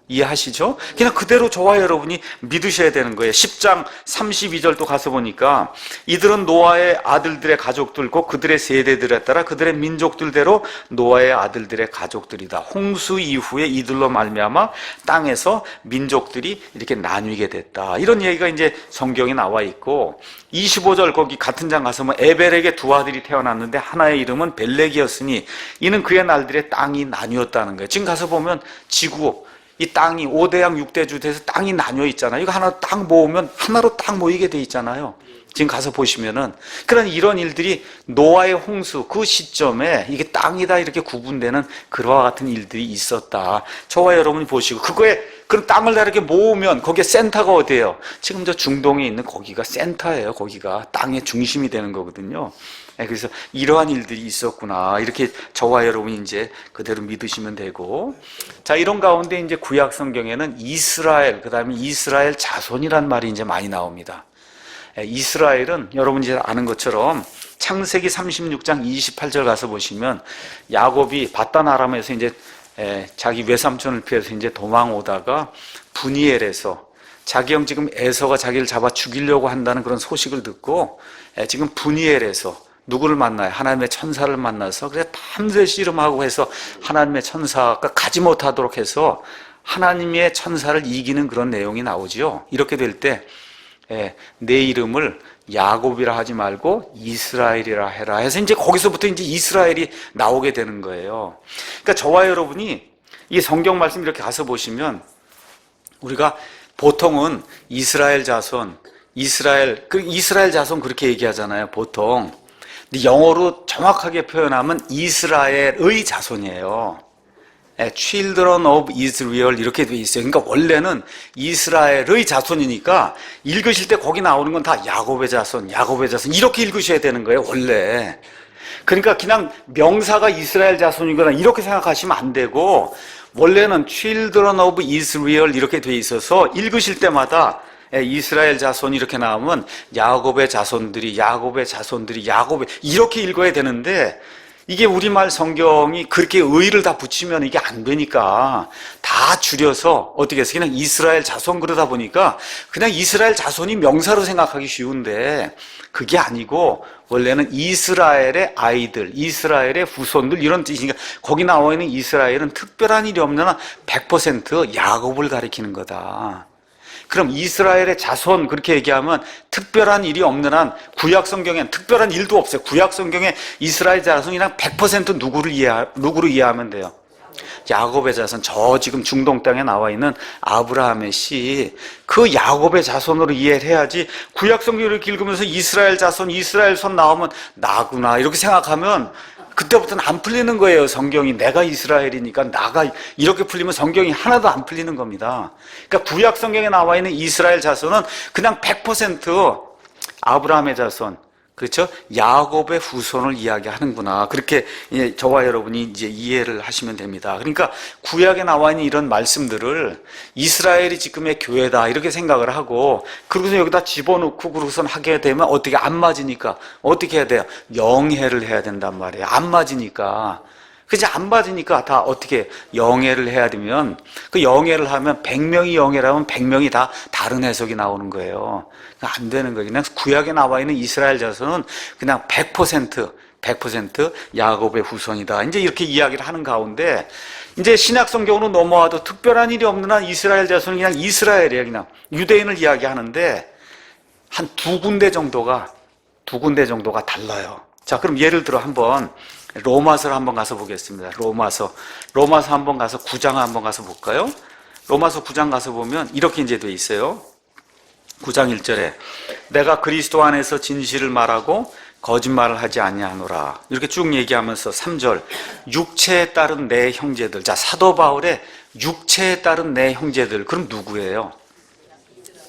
이해하시죠? 그냥 그대로 저와 여러분이 믿으셔야 되는 거예요. 10장 32절도 가서 보니까 이들은 노아의 아들들의 가족들고 그들의 세대들에 따라 그들의 민족들대로 노아의 아들들의 가족들이다. 홍수 이후에 이들로 말미암아 땅에서 민족들이 이렇게 나뉘게 됐다. 이런 얘기가 이제 성경에 나와 있고 25절 거기 같은 장 가서 뭐 에벨에게 두 아들이 태어났는데 하나의 이름은 벨렉이었으니 이는 그의 날들의 땅이 나뉘었다는 거예요. 지금 가서 보면 지구 이 땅이 5대양 6대주 돼서 땅이 나뉘어 있잖아요. 이거 하나 딱 모으면 하나로 딱 모이게 돼 있잖아요. 지금 가서 보시면은 그런 이런 일들이 노아의 홍수 그 시점에 이게 땅이다 이렇게 구분되는 그와 같은 일들이 있었다. 저와 여러분이 보시고 그거에 그런 땅을 다 이렇게 모으면 거기에 센터가 어디예요? 지금 저 중동에 있는 거기가 센터예요. 거기가 땅의 중심이 되는 거거든요. 그래서 이러한 일들이 있었구나. 이렇게 저와 여러분이 이제 그대로 믿으시면 되고. 자, 이런 가운데 이제 구약 성경에는 이스라엘, 그 다음에 이스라엘 자손이란 말이 이제 많이 나옵니다. 이스라엘은 여러분이 이제 아는 것처럼 창세기 36장 28절 가서 보시면 야곱이 바단 아람에서 이제 자기 외삼촌을 피해서 이제 도망오다가 브니엘에서 자기 형 지금 에서가 자기를 잡아 죽이려고 한다는 그런 소식을 듣고 지금 브니엘에서 누구를 만나요? 하나님의 천사를 만나서 그래 밤새 씨름하고 해서 하나님의 천사가 가지 못하도록 해서 하나님의 천사를 이기는 그런 내용이 나오지요. 이렇게 될 때 내 이름을 야곱이라 하지 말고 이스라엘이라 해라 해서 이제 거기서부터 이제 이스라엘이 나오게 되는 거예요. 그러니까 저와 여러분이 이 성경 말씀 이렇게 가서 보시면 우리가 보통은 이스라엘 자손 그렇게 얘기하잖아요. 보통. 근데 영어로 정확하게 표현하면 이스라엘의 자손이에요. Children of Israel 이렇게 돼 있어요. 그러니까 원래는 이스라엘의 자손이니까 읽으실 때 거기 나오는 건 다 야곱의 자손 이렇게 읽으셔야 되는 거예요. 원래. 그러니까 그냥 명사가 이스라엘 자손이거나 이렇게 생각하시면 안 되고 원래는 Children of Israel 이렇게 돼 있어서 읽으실 때마다 이스라엘 자손이 이렇게 나오면 야곱의 자손들이 이렇게 읽어야 되는데 이게 우리말 성경이 그렇게 의의를 다 붙이면 이게 안 되니까 다 줄여서 어떻게 해서 그냥 이스라엘 자손 그러다 보니까 그냥 이스라엘 자손이 명사로 생각하기 쉬운데 그게 아니고 원래는 이스라엘의 아이들, 이스라엘의 후손들 이런 뜻이니까 거기 나와 있는 이스라엘은 특별한 일이 없는 한 100% 야곱을 가리키는 거다. 그럼 이스라엘의 자손 그렇게 얘기하면 특별한 일이 없는 한 구약 성경엔 특별한 일도 없어요. 구약 성경에 이스라엘 자손이랑 100% 누구로 이해하면 돼요? 야곱의 자손, 저 지금 중동 땅에 나와 있는 아브라함의 씨, 그 야곱의 자손으로 이해를 해야지 구약 성경을 이렇게 읽으면서 이스라엘 자손, 이스라엘 손 나오면 나구나 이렇게 생각하면 그때부터는 안 풀리는 거예요. 성경이 내가 이스라엘이니까 나가 이렇게 풀리면 성경이 하나도 안 풀리는 겁니다. 그러니까 구약 성경에 나와 있는 이스라엘 자손은 그냥 100% 아브라함의 자손, 그렇죠? 야곱의 후손을 이야기하는구나. 그렇게 저와 여러분이 이제 이해를 하시면 됩니다. 그러니까 구약에 나와 있는 이런 말씀들을 이스라엘이 지금의 교회다 이렇게 생각을 하고 그러고서 여기다 집어넣고 그러고선 하게 되면 어떻게 안 맞으니까 어떻게 해야 돼요? 영해를 해야 된단 말이에요. 안 맞으니까. 그치? 안 맞으니까 다 어떻게 영해를 해야 되면 그 영해를 하면 100명이 영해라면 100명이 다 다른 해석이 나오는 거예요. 안 되는 거예요. 그냥 구약에 나와 있는 이스라엘 자손은 그냥 100% 야곱의 후손이다. 이제 이렇게 이야기를 하는 가운데 이제 신약 성경으로 넘어와도 특별한 일이 없는 한 이스라엘 자손은 그냥 이스라엘이에요. 그냥 유대인을 이야기하는데 한 두 군데 정도가 달라요. 자, 그럼 예를 들어 한번 로마서를 한번 가서 보겠습니다. 로마서 한번 가서 9장 한번 가서 볼까요? 로마서 9장 가서 보면 이렇게 이제 돼 있어요. 9장 1절에 내가 그리스도 안에서 진실을 말하고 거짓말을 하지 아니하노라. 이렇게 쭉 얘기하면서 3절 육체에 따른 내 형제들. 자, 사도 바울의 육체에 따른 내 형제들. 그럼 누구예요?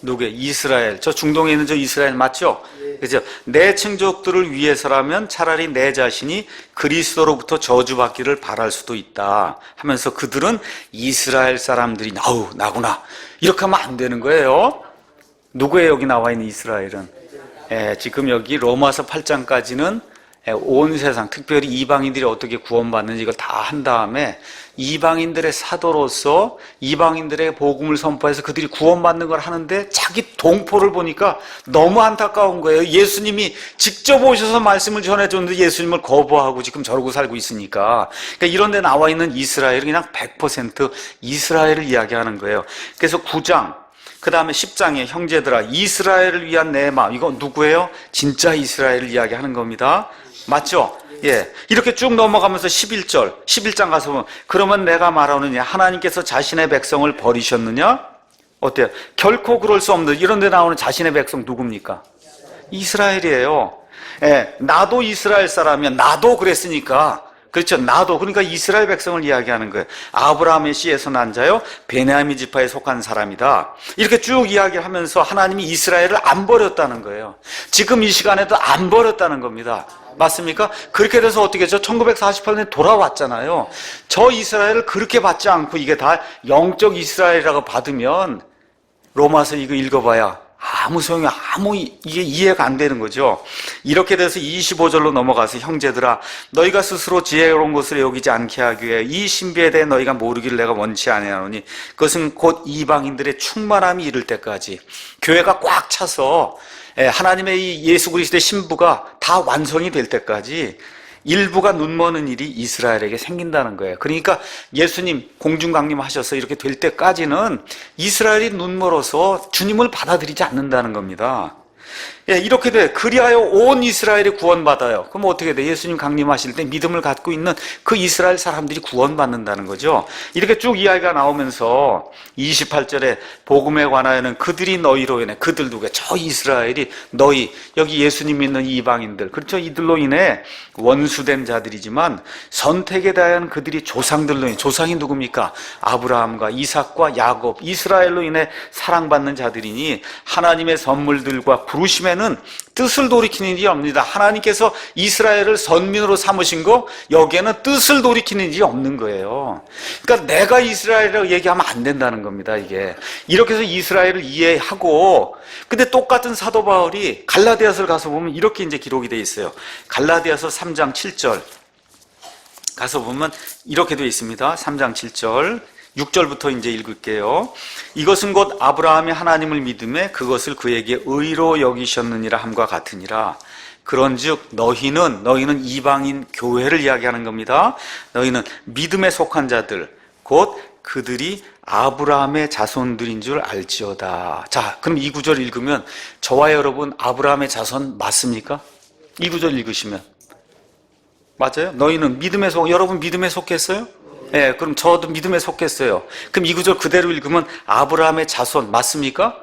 누구예요? 이스라엘. 저 중동에 있는 저 이스라엘 맞죠? 그죠? 내 친족들을 위해서라면 차라리 내 자신이 그리스도로부터 저주받기를 바랄 수도 있다 하면서 그들은 이스라엘 사람들이 나구나 이렇게 하면 안 되는 거예요. 누구예요? 여기 나와 있는 이스라엘은 지금 여기 로마서 8장까지는 온 세상, 특별히 이방인들이 어떻게 구원받는지 이걸 다 한 다음에 이방인들의 사도로서 이방인들의 복음을 선포해서 그들이 구원받는 걸 하는데 자기 동포를 보니까 너무 안타까운 거예요. 예수님이 직접 오셔서 말씀을 전해줬는데 예수님을 거부하고 지금 저러고 살고 있으니까. 그러니까 이런 데 나와 있는 이스라엘은 그냥 100% 이스라엘을 이야기하는 거예요. 그래서 9장, 그 다음에 10장에 형제들아 이스라엘을 위한 내 마음, 이거 누구예요? 진짜 이스라엘을 이야기하는 겁니다. 맞죠? 예. 이렇게 쭉 넘어가면서 11장 가서 보면 그러면 내가 말하느냐 하나님께서 자신의 백성을 버리셨느냐? 어때요? 결코 그럴 수 없는, 이런 데 나오는 자신의 백성 누굽니까? 이스라엘이에요. 예. 나도 이스라엘 사람이야. 나도 그랬으니까. 그렇죠. 나도. 그러니까 이스라엘 백성을 이야기하는 거예요. 아브라함의 씨에서 난 자요 베냐민 지파에 속한 사람이다. 이렇게 쭉 이야기하면서 하나님이 이스라엘을 안 버렸다는 거예요. 지금 이 시간에도 안 버렸다는 겁니다. 맞습니까? 그렇게 돼서 어떻게 했죠? 1948년에 돌아왔잖아요. 저 이스라엘을 그렇게 받지 않고 이게 다 영적 이스라엘이라고 받으면 로마서 이거 읽어봐야 아무 소용이, 이게 이해가 안 되는 거죠. 이렇게 돼서 25절로 넘어가서 형제들아 너희가 스스로 지혜로운 것을 여기지 않게 하기 위해 이 신비에 대해 너희가 모르기를 내가 원치 아니하노니 그것은 곧 이방인들의 충만함이 이를 때까지 교회가 꽉 차서 하나님의 이 예수 그리스도의 신부가 다 완성이 될 때까지 일부가 눈머는 일이 이스라엘에게 생긴다는 거예요. 그러니까 예수님 공중강림하셔서 이렇게 될 때까지는 이스라엘이 눈멀어서 주님을 받아들이지 않는다는 겁니다. 예, 이렇게 돼. 그리하여 온 이스라엘이 구원받아요. 그럼 어떻게 돼? 예수님 강림하실 때 믿음을 갖고 있는 그 이스라엘 사람들이 구원받는다는 거죠. 이렇게 쭉 이야기가 나오면서 28절에 복음에 관하여는 그들이 너희로 인해, 그들 누구야? 저 이스라엘이 너희, 여기 예수님 믿는 이방인들, 그렇죠? 이들로 인해 원수된 자들이지만 선택에 대한 그들이 조상들로 인해, 조상이 누굽니까? 아브라함과 이삭과 야곱, 이스라엘로 인해 사랑받는 자들이니 하나님의 선물들과 부르심에는 뜻을 돌이키는 일이 없습니다. 하나님께서 이스라엘을 선민으로 삼으신 거 여기에는 뜻을 돌이키는 일이 없는 거예요. 그러니까 내가 이스라엘이라고 얘기하면 안 된다는 겁니다. 이게 이렇게 해서 이스라엘을 이해하고, 근데 똑같은 사도 바울이 갈라디아서를 가서 보면 이렇게 이제 기록이 되어 있어요. 갈라디아서 3장 7절 가서 보면 이렇게 되어 있습니다. 3장 7절 6절부터 이제 읽을게요. 이것은 곧 아브라함이 하나님을 믿음에 그것을 그에게 의로 여기셨느니라 함과 같으니라. 그런즉 너희는 이방인 교회를 이야기하는 겁니다. 너희는 믿음에 속한 자들 곧 그들이 아브라함의 자손들인 줄 알지어다. 자, 그럼 이 구절 읽으면 저와 여러분 아브라함의 자손 맞습니까? 이 구절 읽으시면 맞아요? 너희는 믿음에 여러분 믿음에 속했어요? 네, 그럼 저도 믿음에 속했어요. 그럼 이 구절 그대로 읽으면 아브라함의 자손 맞습니까?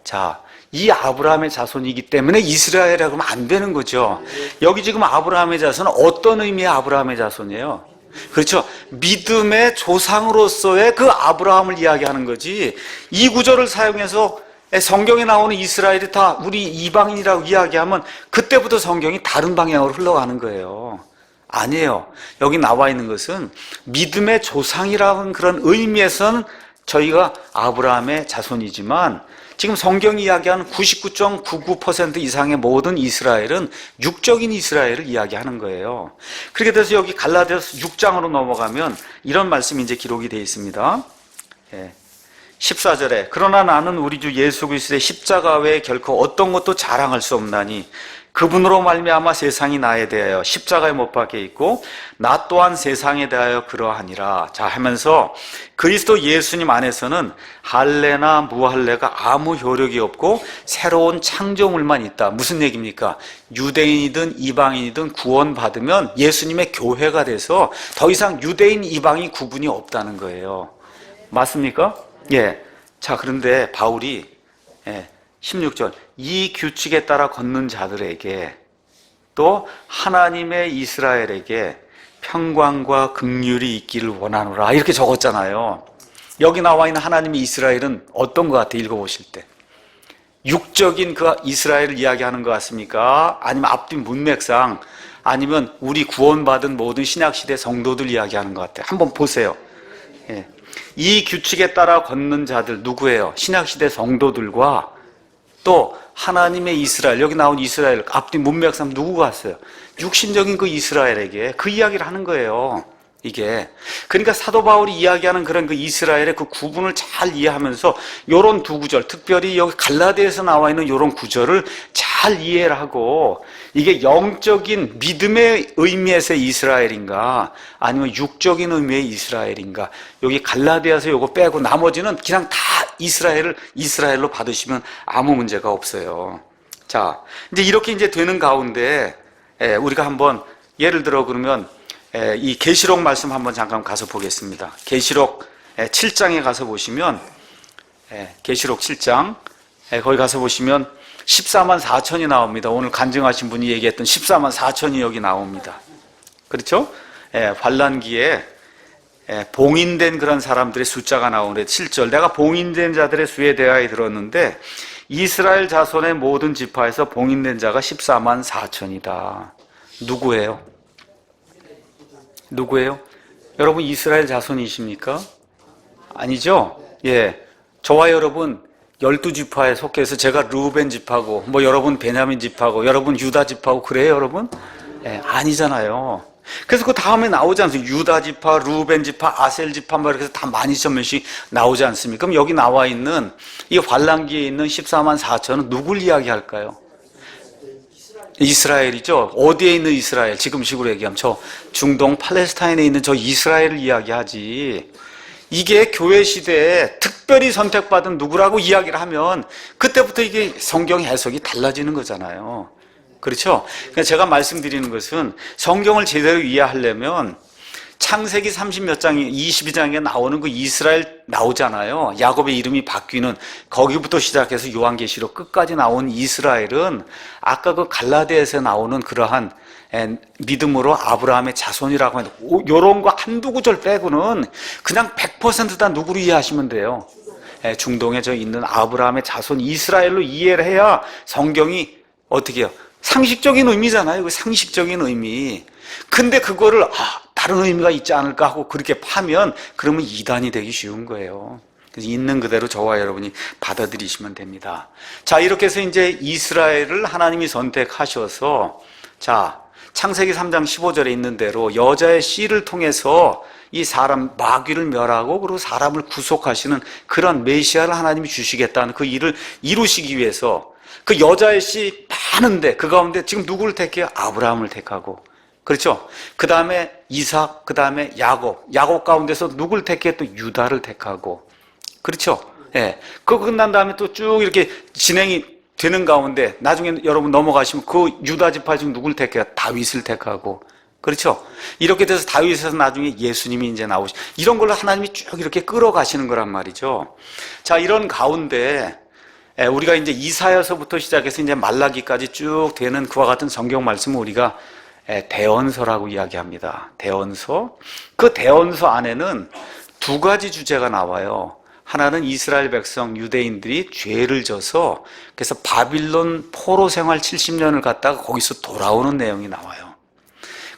자, 이 아브라함의 자손이기 때문에 이스라엘이라고 하면 안 되는 거죠. 여기 지금 아브라함의 자손은 어떤 의미의 아브라함의 자손이에요? 그렇죠. 믿음의 조상으로서의 그 아브라함을 이야기하는 거지, 이 구절을 사용해서 성경에 나오는 이스라엘이 다 우리 이방인이라고 이야기하면 그때부터 성경이 다른 방향으로 흘러가는 거예요. 아니에요. 여기 나와 있는 것은 믿음의 조상이라는 그런 의미에서는 저희가 아브라함의 자손이지만 지금 성경이 이야기하는 99.99% 이상의 모든 이스라엘은 육적인 이스라엘을 이야기하는 거예요. 그렇게 돼서 여기 갈라디아서 6장으로 넘어가면 이런 말씀이 이제 기록이 되어 있습니다. 14절에 그러나 나는 우리 주 예수 그리스도의 십자가 외에 결코 어떤 것도 자랑할 수 없나니 그분으로 말미암아 세상이 나에 대하여 십자가에 못 박혀 있고 나 또한 세상에 대하여 그러하니라. 자, 하면서 그리스도 예수님 안에서는 할례나 무할례가 아무 효력이 없고 새로운 창조물만 있다. 무슨 얘기입니까? 유대인이든 이방인이든 구원받으면 예수님의 교회가 돼서 더 이상 유대인 이방인 구분이 없다는 거예요. 맞습니까? 예. 자, 그런데 바울이 16절 이 규칙에 따라 걷는 자들에게 또 하나님의 이스라엘에게 평강과 긍휼이 있기를 원하노라 이렇게 적었잖아요. 여기 나와 있는 하나님의 이스라엘은 어떤 것 같아요? 읽어보실 때 육적인 그 이스라엘을 이야기하는 것 같습니까? 아니면 앞뒤 문맥상, 아니면 우리 구원받은 모든 신약시대 성도들 이야기하는 것 같아요. 한번 보세요. 이 규칙에 따라 걷는 자들 누구예요? 신약시대 성도들과 또 하나님의 이스라엘, 여기 나온 이스라엘, 앞뒤 문맥상 누구가 왔어요? 육신적인 그 이스라엘에게 그 이야기를 하는 거예요. 이게. 그러니까 사도 바울이 이야기하는 그런 그 이스라엘의 그 구분을 잘 이해하면서 요런 두 구절, 특별히 여기 갈라디아에서 나와 있는 요런 구절을 잘 이해를 하고 이게 영적인 믿음의 의미에서의 이스라엘인가 아니면 육적인 의미의 이스라엘인가, 여기 갈라디아서 요거 빼고 나머지는 그냥 다 이스라엘로 받으시면 아무 문제가 없어요. 자, 이제 이렇게 이제 되는 가운데 우리가 한번 예를 들어 그러면 이 계시록 말씀 한번 잠깐 가서 보겠습니다. 계시록 7장에 가서 보시면 계시록 7장 거기 가서 보시면 14만 4천이 나옵니다. 오늘 간증하신 분이 얘기했던 14만 4천이 여기 나옵니다. 그렇죠? 환란기에 봉인된 그런 사람들의 숫자가 나오는데 7절, 내가 봉인된 자들의 수에 대하여 들었는데 이스라엘 자손의 모든 지파에서 봉인된 자가 14만 4천이다. 누구예요? 누구예요? 여러분 이스라엘 자손이십니까? 아니죠? 예, 저와 여러분 12지파에 속해서 제가 르우벤 지파고 뭐 여러분 베냐민 지파고 여러분 유다 지파고 그래요 여러분? 예, 아니잖아요. 그래서 그 다음에 나오지 않습니까? 유다 지파, 르우벤 지파, 아셀 지파 뭐 이렇게 해서 다 12,000명씩 나오지 않습니까? 그럼 여기 나와 있는 이 환란기에 있는 14만 4천은 누굴 이야기할까요? 이스라엘이죠. 어디에 있는 이스라엘? 지금식으로 얘기하면 저 중동 팔레스타인에 있는 저 이스라엘을 이야기하지. 이게 교회 시대에 특별히 선택받은 누구라고 이야기를 하면 그때부터 이게 성경 해석이 달라지는 거잖아요. 그렇죠? 그러니까 제가 말씀드리는 것은 성경을 제대로 이해하려면 창세기 30몇 장이 22장에 나오는 그 이스라엘 나오잖아요. 야곱의 이름이 바뀌는 거기부터 시작해서 요한계시록 끝까지 나온 이스라엘은 아까 그 갈라디아에서 나오는 그러한 믿음으로 아브라함의 자손이라고 하는 요런 거 한두 구절 빼고는 그냥 100%다 누구로 이해하시면 돼요. 중동에 저 있는 아브라함의 자손 이스라엘로 이해를 해야 성경이 어떻게 해요? 상식적인 의미잖아요. 그 상식적인 의미. 근데 그거를 다른 의미가 있지 않을까 하고 그렇게 파면 그러면 이단이 되기 쉬운 거예요. 그래서 있는 그대로 저와 여러분이 받아들이시면 됩니다. 자, 이렇게 해서 이제 이스라엘을 하나님이 선택하셔서 자, 창세기 3장 15절에 있는 대로 여자의 씨를 통해서 이 사람 마귀를 멸하고 그리고 사람을 구속하시는 그런 메시아를 하나님이 주시겠다는 그 일을 이루시기 위해서 그 여자의 씨 많은데 그 가운데 지금 누구를 택해요? 아브라함을 택하고, 그렇죠? 그 다음에 이삭, 그 다음에 야곱 가운데서 누구를 택해? 또 유다를 택하고, 그렇죠? 예. 그거 끝난 다음에 또 쭉 이렇게 진행이 되는 가운데 나중에 여러분 넘어가시면 그 유다 지파 중 누구를 택해요? 다윗을 택하고, 그렇죠? 이렇게 돼서 다윗에서 나중에 예수님이 이제 나오시, 이런 걸로 하나님이 쭉 이렇게 끌어가시는 거란 말이죠. 자, 이런 가운데 우리가 이제 이사야서부터 시작해서 이제 말라기까지 쭉 되는 그와 같은 성경 말씀을 우리가 대언서라고 이야기합니다. 대언서. 그 대언서 안에는 두 가지 주제가 나와요. 하나는 이스라엘 백성 유대인들이 죄를 져서 그래서 바빌론 포로 생활 70년을 갔다가 거기서 돌아오는 내용이 나와요.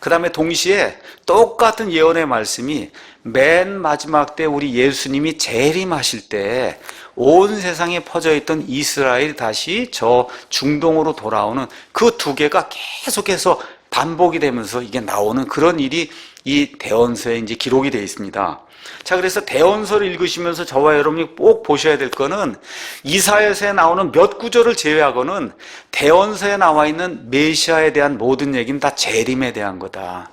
그 다음에 동시에 똑같은 예언의 말씀이 맨 마지막 때 우리 예수님이 재림하실 때 온 세상에 퍼져있던 이스라엘이 다시 저 중동으로 돌아오는 그 두 개가 계속해서 반복이 되면서 이게 나오는 그런 일이 이 대언서에 이제 기록이 되어 있습니다. 자, 그래서 대언서를 읽으시면서 저와 여러분이 꼭 보셔야 될 거는 이사야서에 나오는 몇 구절을 제외하고는 대언서에 나와 있는 메시아에 대한 모든 얘기는 다 재림에 대한 거다.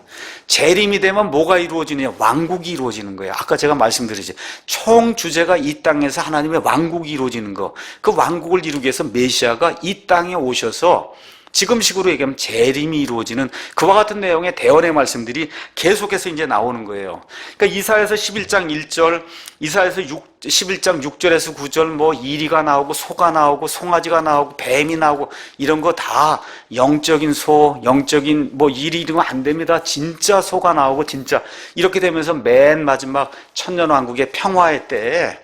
재림이 되면 뭐가 이루어지느냐? 왕국이 이루어지는 거예요. 아까 제가 말씀드렸죠. 총 주제가 이 땅에서 하나님의 왕국이 이루어지는 거. 그 왕국을 이루기 위해서 메시아가 이 땅에 오셔서 지금식으로 얘기하면 재림이 이루어지는 그와 같은 내용의 대언의 말씀들이 계속해서 이제 나오는 거예요. 그러니까 이사야서 11장 1절, 이사야서 11장 6절에서 9절 뭐 이리가 나오고 소가 나오고 송아지가 나오고 뱀이 나오고 이런 거 다 영적인 소, 영적인 뭐 이리 이러면 안 됩니다. 진짜 소가 나오고 진짜 이렇게 되면서 맨 마지막 천년왕국의 평화의 때에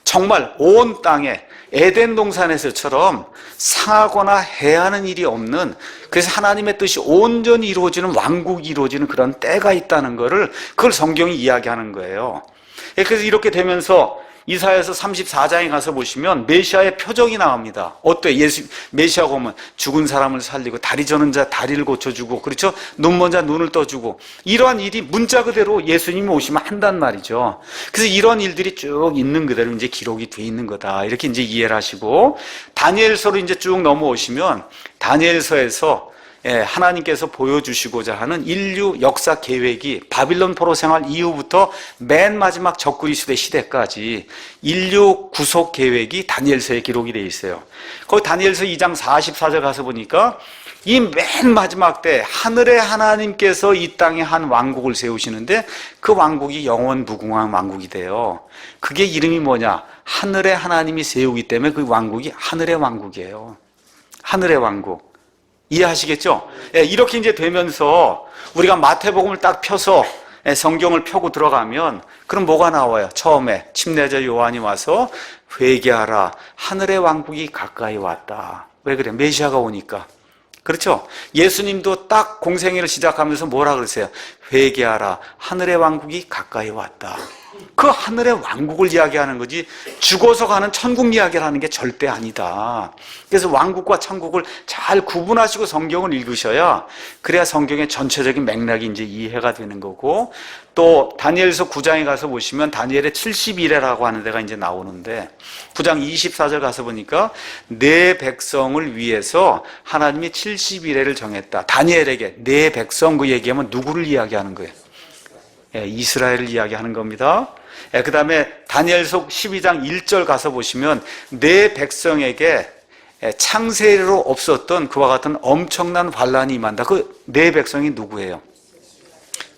정말 온 땅에 에덴 동산에서처럼 상하거나 해하는 일이 없는, 그래서 하나님의 뜻이 온전히 이루어지는 왕국이 이루어지는 그런 때가 있다는 것을 그걸 성경이 이야기하는 거예요. 그래서 이렇게 되면서 이사야서 34장에 가서 보시면 메시아의 표정이 나옵니다. 어때? 메시아가 오면 죽은 사람을 살리고 다리 저는 자 다리를 고쳐주고, 그렇죠? 눈 먼 자 눈을 떠주고, 이러한 일이 문자 그대로 예수님이 오시면 한단 말이죠. 그래서 이런 일들이 쭉 있는 그대로 이제 기록이 돼 있는 거다, 이렇게 이제 이해를 하시고, 다니엘서로 이제 쭉 넘어오시면 다니엘서에서 하나님께서 보여주시고자 하는 인류 역사 계획이 바빌론 포로 생활 이후부터 맨 마지막 적그리스도의 시대까지 인류 구속 계획이 다니엘서에 기록이 되어 있어요. 거기 다니엘서 2장 44절 가서 보니까 이 맨 마지막 때 하늘의 하나님께서 이 땅에 한 왕국을 세우시는데 그 왕국이 영원 무궁한 왕국이 돼요. 그게 이름이 뭐냐? 하늘의 하나님이 세우기 때문에 그 왕국이 하늘의 왕국이에요. 하늘의 왕국. 이해하시겠죠? 이렇게 이제 되면서 우리가 마태복음을 딱 펴서 성경을 펴고 들어가면 그럼 뭐가 나와요? 처음에 침례자 요한이 와서 회개하라, 하늘의 왕국이 가까이 왔다. 왜 그래? 메시아가 오니까. 그렇죠? 예수님도 딱 공생애를 시작하면서 뭐라 그러세요? 회개하라, 하늘의 왕국이 가까이 왔다. 그 하늘의 왕국을 이야기하는 거지 죽어서 가는 천국 이야기를 하는 게 절대 아니다. 그래서 왕국과 천국을 잘 구분하시고 성경을 읽으셔야, 그래야 성경의 전체적인 맥락이 이제 이해가 되는 거고, 또 다니엘서 9장에 가서 보시면 다니엘의 70일에라고 하는 데가 이제 나오는데 9장 24절 가서 보니까 내 백성을 위해서 하나님이 70일에를 정했다. 다니엘에게 내 백성, 그 얘기하면 누구를 이야기하는 거예요? 이스라엘을 이야기하는 겁니다. 그 다음에 다니엘서 12장 1절 가서 보시면 내 백성에게 창세로 없었던 그와 같은 엄청난 환란이 임한다. 그 내 백성이 누구예요?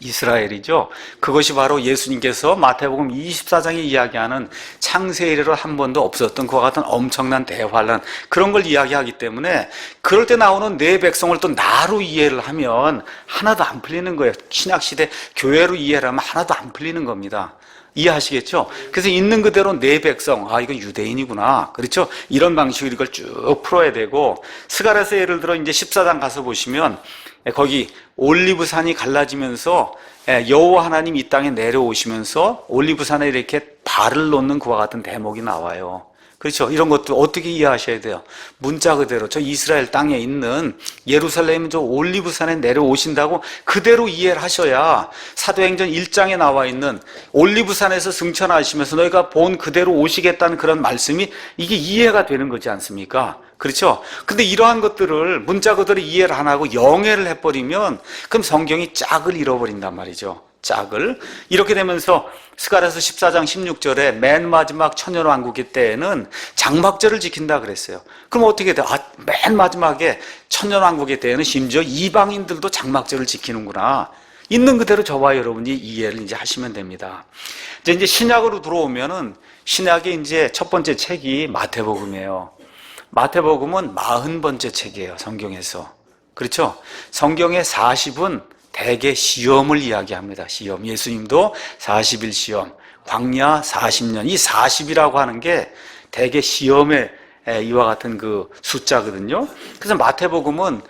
이스라엘이죠. 그것이 바로 예수님께서 마태복음 24장에 이야기하는 창세 이래로 한 번도 없었던 그와 같은 엄청난 대환란, 그런 걸 이야기하기 때문에 그럴 때 나오는 내 백성을 또 나로 이해를 하면 하나도 안 풀리는 거예요. 신약시대 교회로 이해를 하면 하나도 안 풀리는 겁니다. 이해하시겠죠? 그래서 있는 그대로 내 백성, 이건 유대인이구나, 그렇죠? 이런 방식으로 이걸 쭉 풀어야 되고, 스가랴서 예를 들어 이제 14장 가서 보시면 거기 올리브산이 갈라지면서 여호와 하나님 이 땅에 내려오시면서 올리브산에 이렇게 발을 놓는 그와 같은 대목이 나와요. 그렇죠? 이런 것도 어떻게 이해하셔야 돼요? 문자 그대로 저 이스라엘 땅에 있는 예루살렘 저 올리브산에 내려오신다고 그대로 이해를 하셔야, 사도행전 1장에 나와 있는 올리브산에서 승천하시면서 너희가 본 그대로 오시겠다는 그런 말씀이 이게 이해가 되는 거지 않습니까? 그렇죠? 근데 이러한 것들을 문자 그대로 이해를 안 하고 영해를 해버리면 그럼 성경이 짝을 잃어버린단 말이죠. 짝을. 이렇게 되면서 스가랴서 14장 16절에 맨 마지막 천년왕국의 때에는 장막절을 지킨다 그랬어요. 그럼 어떻게 돼요? 맨 마지막에 천년왕국의 때에는 심지어 이방인들도 장막절을 지키는구나. 있는 그대로 저와 여러분이 이해를 이제 하시면 됩니다. 이제 신약으로 들어오면은 신약의 이제 첫 번째 책이 마태복음이에요. 마태복음은 40번째 책이에요, 성경에서. 그렇죠? 성경의 40은 대개 시험을 이야기합니다. 시험. 예수님도 40일 시험, 광야 40년. 이 40이라고 하는 게 대개 시험의 이와 같은 그 숫자거든요. 그래서 마태복음은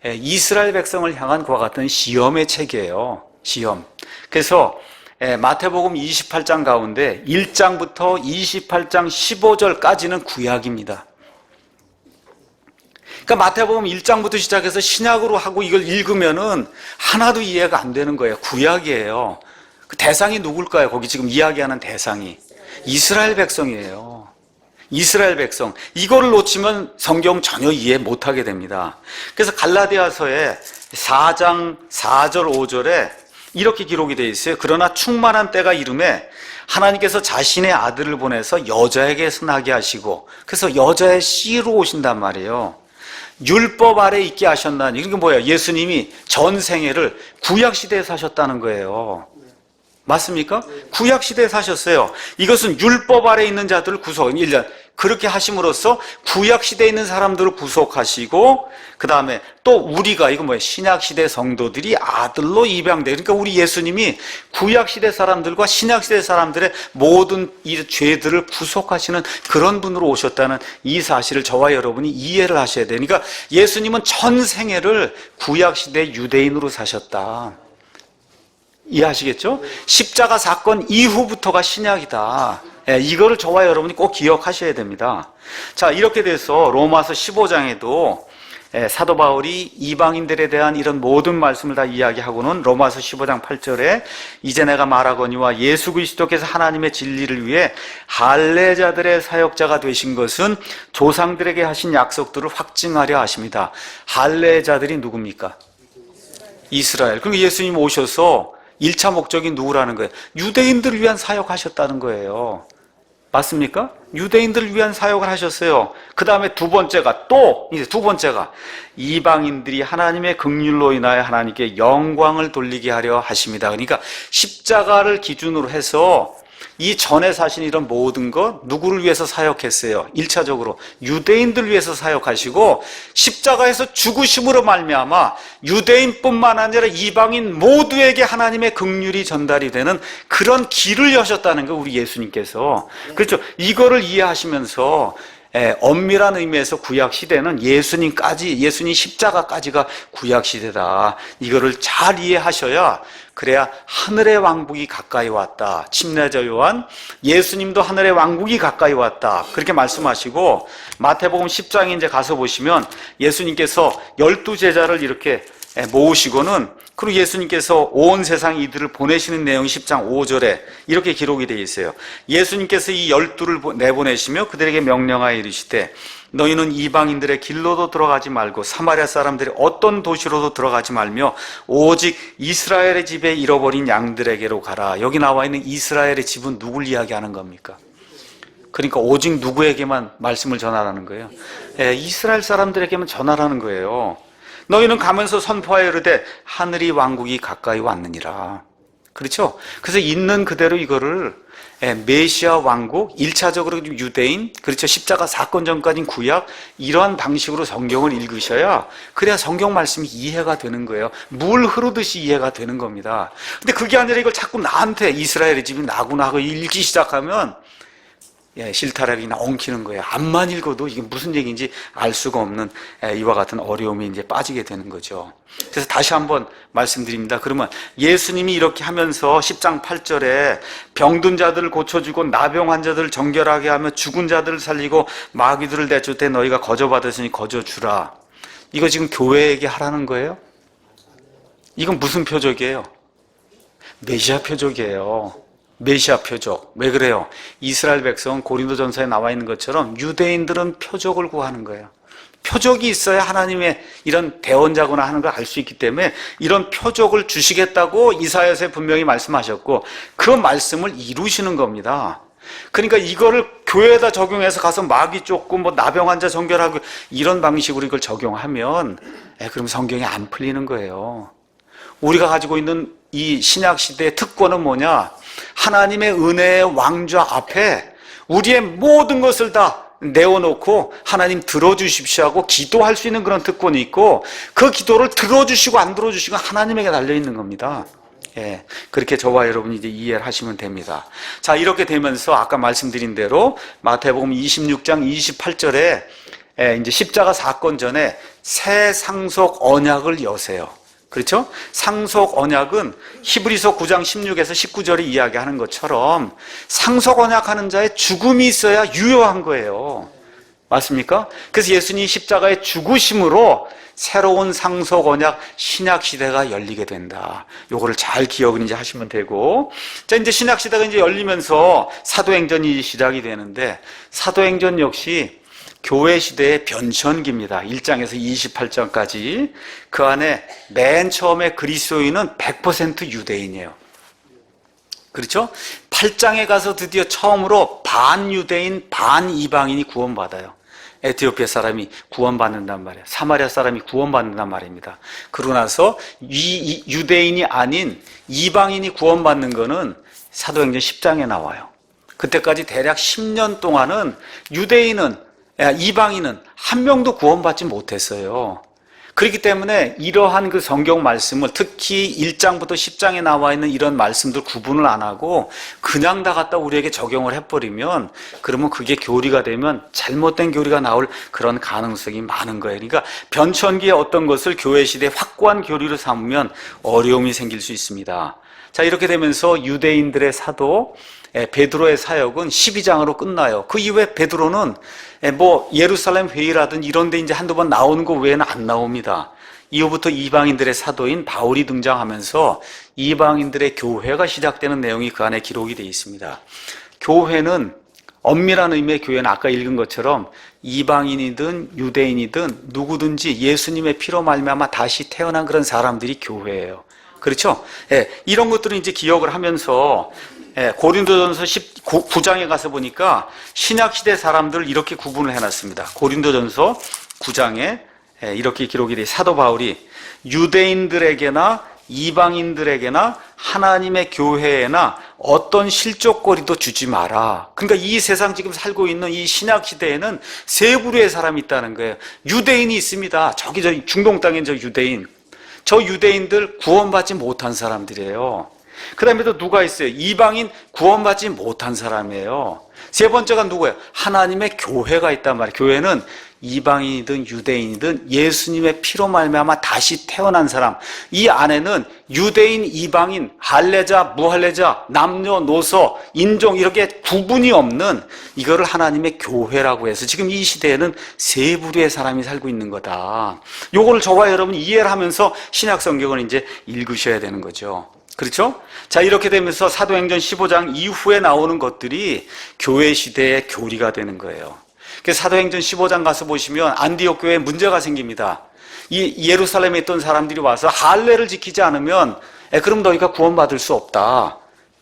이스라엘 백성을 향한 그와 같은 시험의 책이에요. 시험. 그래서 마태복음 28장 가운데 1장부터 28장 15절까지는 구약입니다. 그러니까 마태복음 1장부터 시작해서 신약으로 하고 이걸 읽으면은 하나도 이해가 안 되는 거예요. 구약이에요. 그 대상이 누굴까요? 거기 지금 이야기하는 대상이 이스라엘 백성이에요. 이스라엘 백성. 이거를 놓치면 성경 전혀 이해 못하게 됩니다. 그래서 갈라디아서의 4장 4절 5절에 이렇게 기록이 되어 있어요. 그러나 충만한 때가 이름에 하나님께서 자신의 아들을 보내서 여자에게서 나게 하시고, 그래서 여자의 씨로 오신단 말이에요. 율법 아래 있게 하셨나니. 이게 뭐예요? 예수님이 전 생애를 구약시대에 사셨다는 거예요. 맞습니까? 구약시대에 사셨어요. 이것은 율법 아래 있는 자들을 그렇게 하심으로써 구약시대에 있는 사람들을 구속하시고, 그 다음에 또 우리가, 이거 뭐예요? 신약시대 성도들이 아들로 입양돼. 그러니까 우리 예수님이 구약시대 사람들과 신약시대 사람들의 모든 이 죄들을 구속하시는 그런 분으로 오셨다는 이 사실을 저와 여러분이 이해를 하셔야 돼요. 그러니까 예수님은 전생애를 구약시대 유대인으로 사셨다. 이해하시겠죠? 십자가 사건 이후부터가 신약이다. 이거를 저와 여러분이 꼭 기억하셔야 됩니다. 자, 이렇게 돼서 로마서 15장에도 사도 바울이 이방인들에 대한 이런 모든 말씀을 다 이야기하고는 로마서 15장 8절에 이제 내가 말하거니와 예수 그리스도께서 하나님의 진리를 위해 할례자들의 사역자가 되신 것은 조상들에게 하신 약속들을 확증하려 하십니다. 할례자들이 누굽니까? 이스라엘. 그러니까 예수님 오셔서 1차 목적이 누구라는 거예요? 유대인들을 위한 사역하셨다는 거예요. 맞습니까? 유대인들을 위한 사역을 하셨어요. 그 다음에 두 번째가 이방인들이 하나님의 긍휼로 인하여 하나님께 영광을 돌리게 하려 하십니다. 그러니까 십자가를 기준으로 해서 이 전에 사신 이런 모든 것 누구를 위해서 사역했어요? 1차적으로 유대인들을 위해서 사역하시고 십자가에서 죽으심으로 말미암아 유대인뿐만 아니라 이방인 모두에게 하나님의 긍휼이 전달이 되는 그런 길을 여셨다는 거 우리 예수님께서. 그렇죠? 이거를 이해하시면서 엄밀한 의미에서 구약시대는 예수님 십자가까지가 구약시대다. 이거를 잘 이해하셔야 그래야 하늘의 왕국이 가까이 왔다. 침례자 요한 예수님도 하늘의 왕국이 가까이 왔다. 그렇게 말씀하시고 마태복음 10장에 이제 가서 보시면 예수님께서 12제자를 이렇게 모으시고는 그리고 예수님께서 온 세상 이들을 보내시는 내용이 10장 5절에 이렇게 기록이 되어 있어요. 예수님께서 이 12를 내보내시며 그들에게 명령하여 이르시되 너희는 이방인들의 길로도 들어가지 말고 사마리아 사람들이 어떤 도시로도 들어가지 말며 오직 이스라엘의 집에 잃어버린 양들에게로 가라. 여기 나와 있는 이스라엘의 집은 누굴 이야기하는 겁니까? 그러니까 오직 누구에게만 말씀을 전하라는 거예요? 이스라엘 사람들에게만 전하라는 거예요. 너희는 가면서 선포하여 이르되 하늘이 왕국이 가까이 왔느니라. 그렇죠? 그래서 있는 그대로 이거를 메시아 왕국, 1차적으로 유대인, 그렇죠? 십자가 사건 전까지는 구약, 이러한 방식으로 성경을 읽으셔야 그래야 성경 말씀이 이해가 되는 거예요. 물 흐르듯이 이해가 되는 겁니다. 근데 그게 아니라 이걸 자꾸 나한테 이스라엘의 집이 나구나 하고 읽기 시작하면 실타래기나 엉키는 거예요. 앞만 읽어도 이게 무슨 얘기인지 알 수가 없는 이와 같은 어려움이 이제 빠지게 되는 거죠. 그래서 다시 한번 말씀드립니다. 그러면 예수님이 이렇게 하면서 10장 8절에 병든 자들을 고쳐주고 나병 환자들을 정결하게 하며 죽은 자들을 살리고 마귀들을 내쫓을 때 너희가 거저받았으니 거저주라. 이거 지금 교회에게 하라는 거예요? 이건 무슨 표적이에요? 메시아 표적이에요. 메시아 표적. 왜 그래요? 이스라엘 백성은 고린도전서에 나와 있는 것처럼 유대인들은 표적을 구하는 거예요. 표적이 있어야 하나님의 이런 대언자구나 하는 걸 알 수 있기 때문에 이런 표적을 주시겠다고 이사야서에 분명히 말씀하셨고 그 말씀을 이루시는 겁니다. 그러니까 이거를 교회에다 적용해서 가서 마귀 쫓고 나병 환자 정결하고 이런 방식으로 이걸 적용하면 그럼 성경이 안 풀리는 거예요. 우리가 가지고 있는 이 신약 시대의 특권은 뭐냐? 하나님의 은혜의 왕좌 앞에 우리의 모든 것을 다 내어놓고 하나님 들어주십시오 하고 기도할 수 있는 그런 특권이 있고 그 기도를 들어주시고 안 들어주시고 하나님에게 달려있는 겁니다. 그렇게 저와 여러분이 이제 이해를 하시면 됩니다. 자, 이렇게 되면서 아까 말씀드린 대로 마태복음 26장 28절에 이제 십자가 사건 전에 새 상속 언약을 여세요. 그렇죠? 상속 언약은 히브리서 9장 16에서 19절이 이야기하는 것처럼 상속 언약하는 자의 죽음이 있어야 유효한 거예요. 맞습니까? 그래서 예수님이 십자가의 죽으심으로 새로운 상속 언약 신약 시대가 열리게 된다. 요거를 잘 기억을 이제 하시면 되고, 자, 이제 신약 시대가 이제 열리면서 사도행전이 시작이 되는데 사도행전 역시 교회 시대의 변천기입니다. 1장에서 28장까지. 그 안에 맨 처음에 그리스도인은 100% 유대인이에요. 그렇죠? 8장에 가서 드디어 처음으로 반유대인, 반이방인이 구원받아요. 에티오피아 사람이 구원받는단 말이에요. 사마리아 사람이 구원받는단 말입니다. 그러고 나서 유대인이 아닌 이방인이 구원받는 거는 사도행전 10장에 나와요. 그때까지 대략 10년 동안은 이방인은 한 명도 구원받지 못했어요. 그렇기 때문에 이러한 그 성경 말씀을 특히 1장부터 10장에 나와 있는 이런 말씀들 구분을 안 하고 그냥 다 갖다 우리에게 적용을 해버리면 그러면 그게 교리가 되면 잘못된 교리가 나올 그런 가능성이 많은 거예요. 그러니까 변천기의 어떤 것을 교회 시대에 확고한 교리로 삼으면 어려움이 생길 수 있습니다. 자, 이렇게 되면서 유대인들의 사도 베드로의 사역은 12장으로 끝나요. 그 이후에 베드로는 뭐 예루살렘 회의라든 이런 데 이제 한두 번 나오는 거 외에는 안 나옵니다. 이후부터 이방인들의 사도인 바울이 등장하면서 이방인들의 교회가 시작되는 내용이 그 안에 기록이 되어 있습니다. 교회는 엄밀한 의미의 교회는 아까 읽은 것처럼 이방인이든 유대인이든 누구든지 예수님의 피로 말미암아 다시 태어난 그런 사람들이 교회예요. 그렇죠? 이런 것들을 이제 기억을 하면서 고린도전서 19장에 가서 보니까 신약시대 사람들을 이렇게 구분을 해놨습니다. 고린도전서 9장에 이렇게 기록이 돼 사도 바울이 유대인들에게나 이방인들에게나 하나님의 교회에나 어떤 실족거리도 주지 마라. 그러니까 이 세상 지금 살고 있는 이 신약시대에는 세 부류의 사람이 있다는 거예요. 유대인이 있습니다. 저기 저 중동 땅엔 저 유대인. 저 유대인들 구원받지 못한 사람들이에요. 그 다음에 또 누가 있어요? 이방인 구원받지 못한 사람이에요. 세 번째가 누구예요? 하나님의 교회가 있단 말이에요. 교회는 이방인이든 유대인이든 예수님의 피로 말미암아 다시 태어난 사람, 이 안에는 유대인, 이방인, 할례자, 무할례자, 남녀노소, 인종 이렇게 구분이 없는 이거를 하나님의 교회라고 해서 지금 이 시대에는 세 부류의 사람이 살고 있는 거다. 요거를 저와 여러분 이해를 하면서 신약 성경을 이제 읽으셔야 되는 거죠. 그렇죠? 자, 이렇게 되면서 사도행전 15장 이후에 나오는 것들이 교회 시대의 교리가 되는 거예요. 그래서 사도행전 15장 가서 보시면 안디옥 교회에 문제가 생깁니다. 이 예루살렘에 있던 사람들이 와서 할례를 지키지 않으면 그럼 너희가 구원받을 수 없다.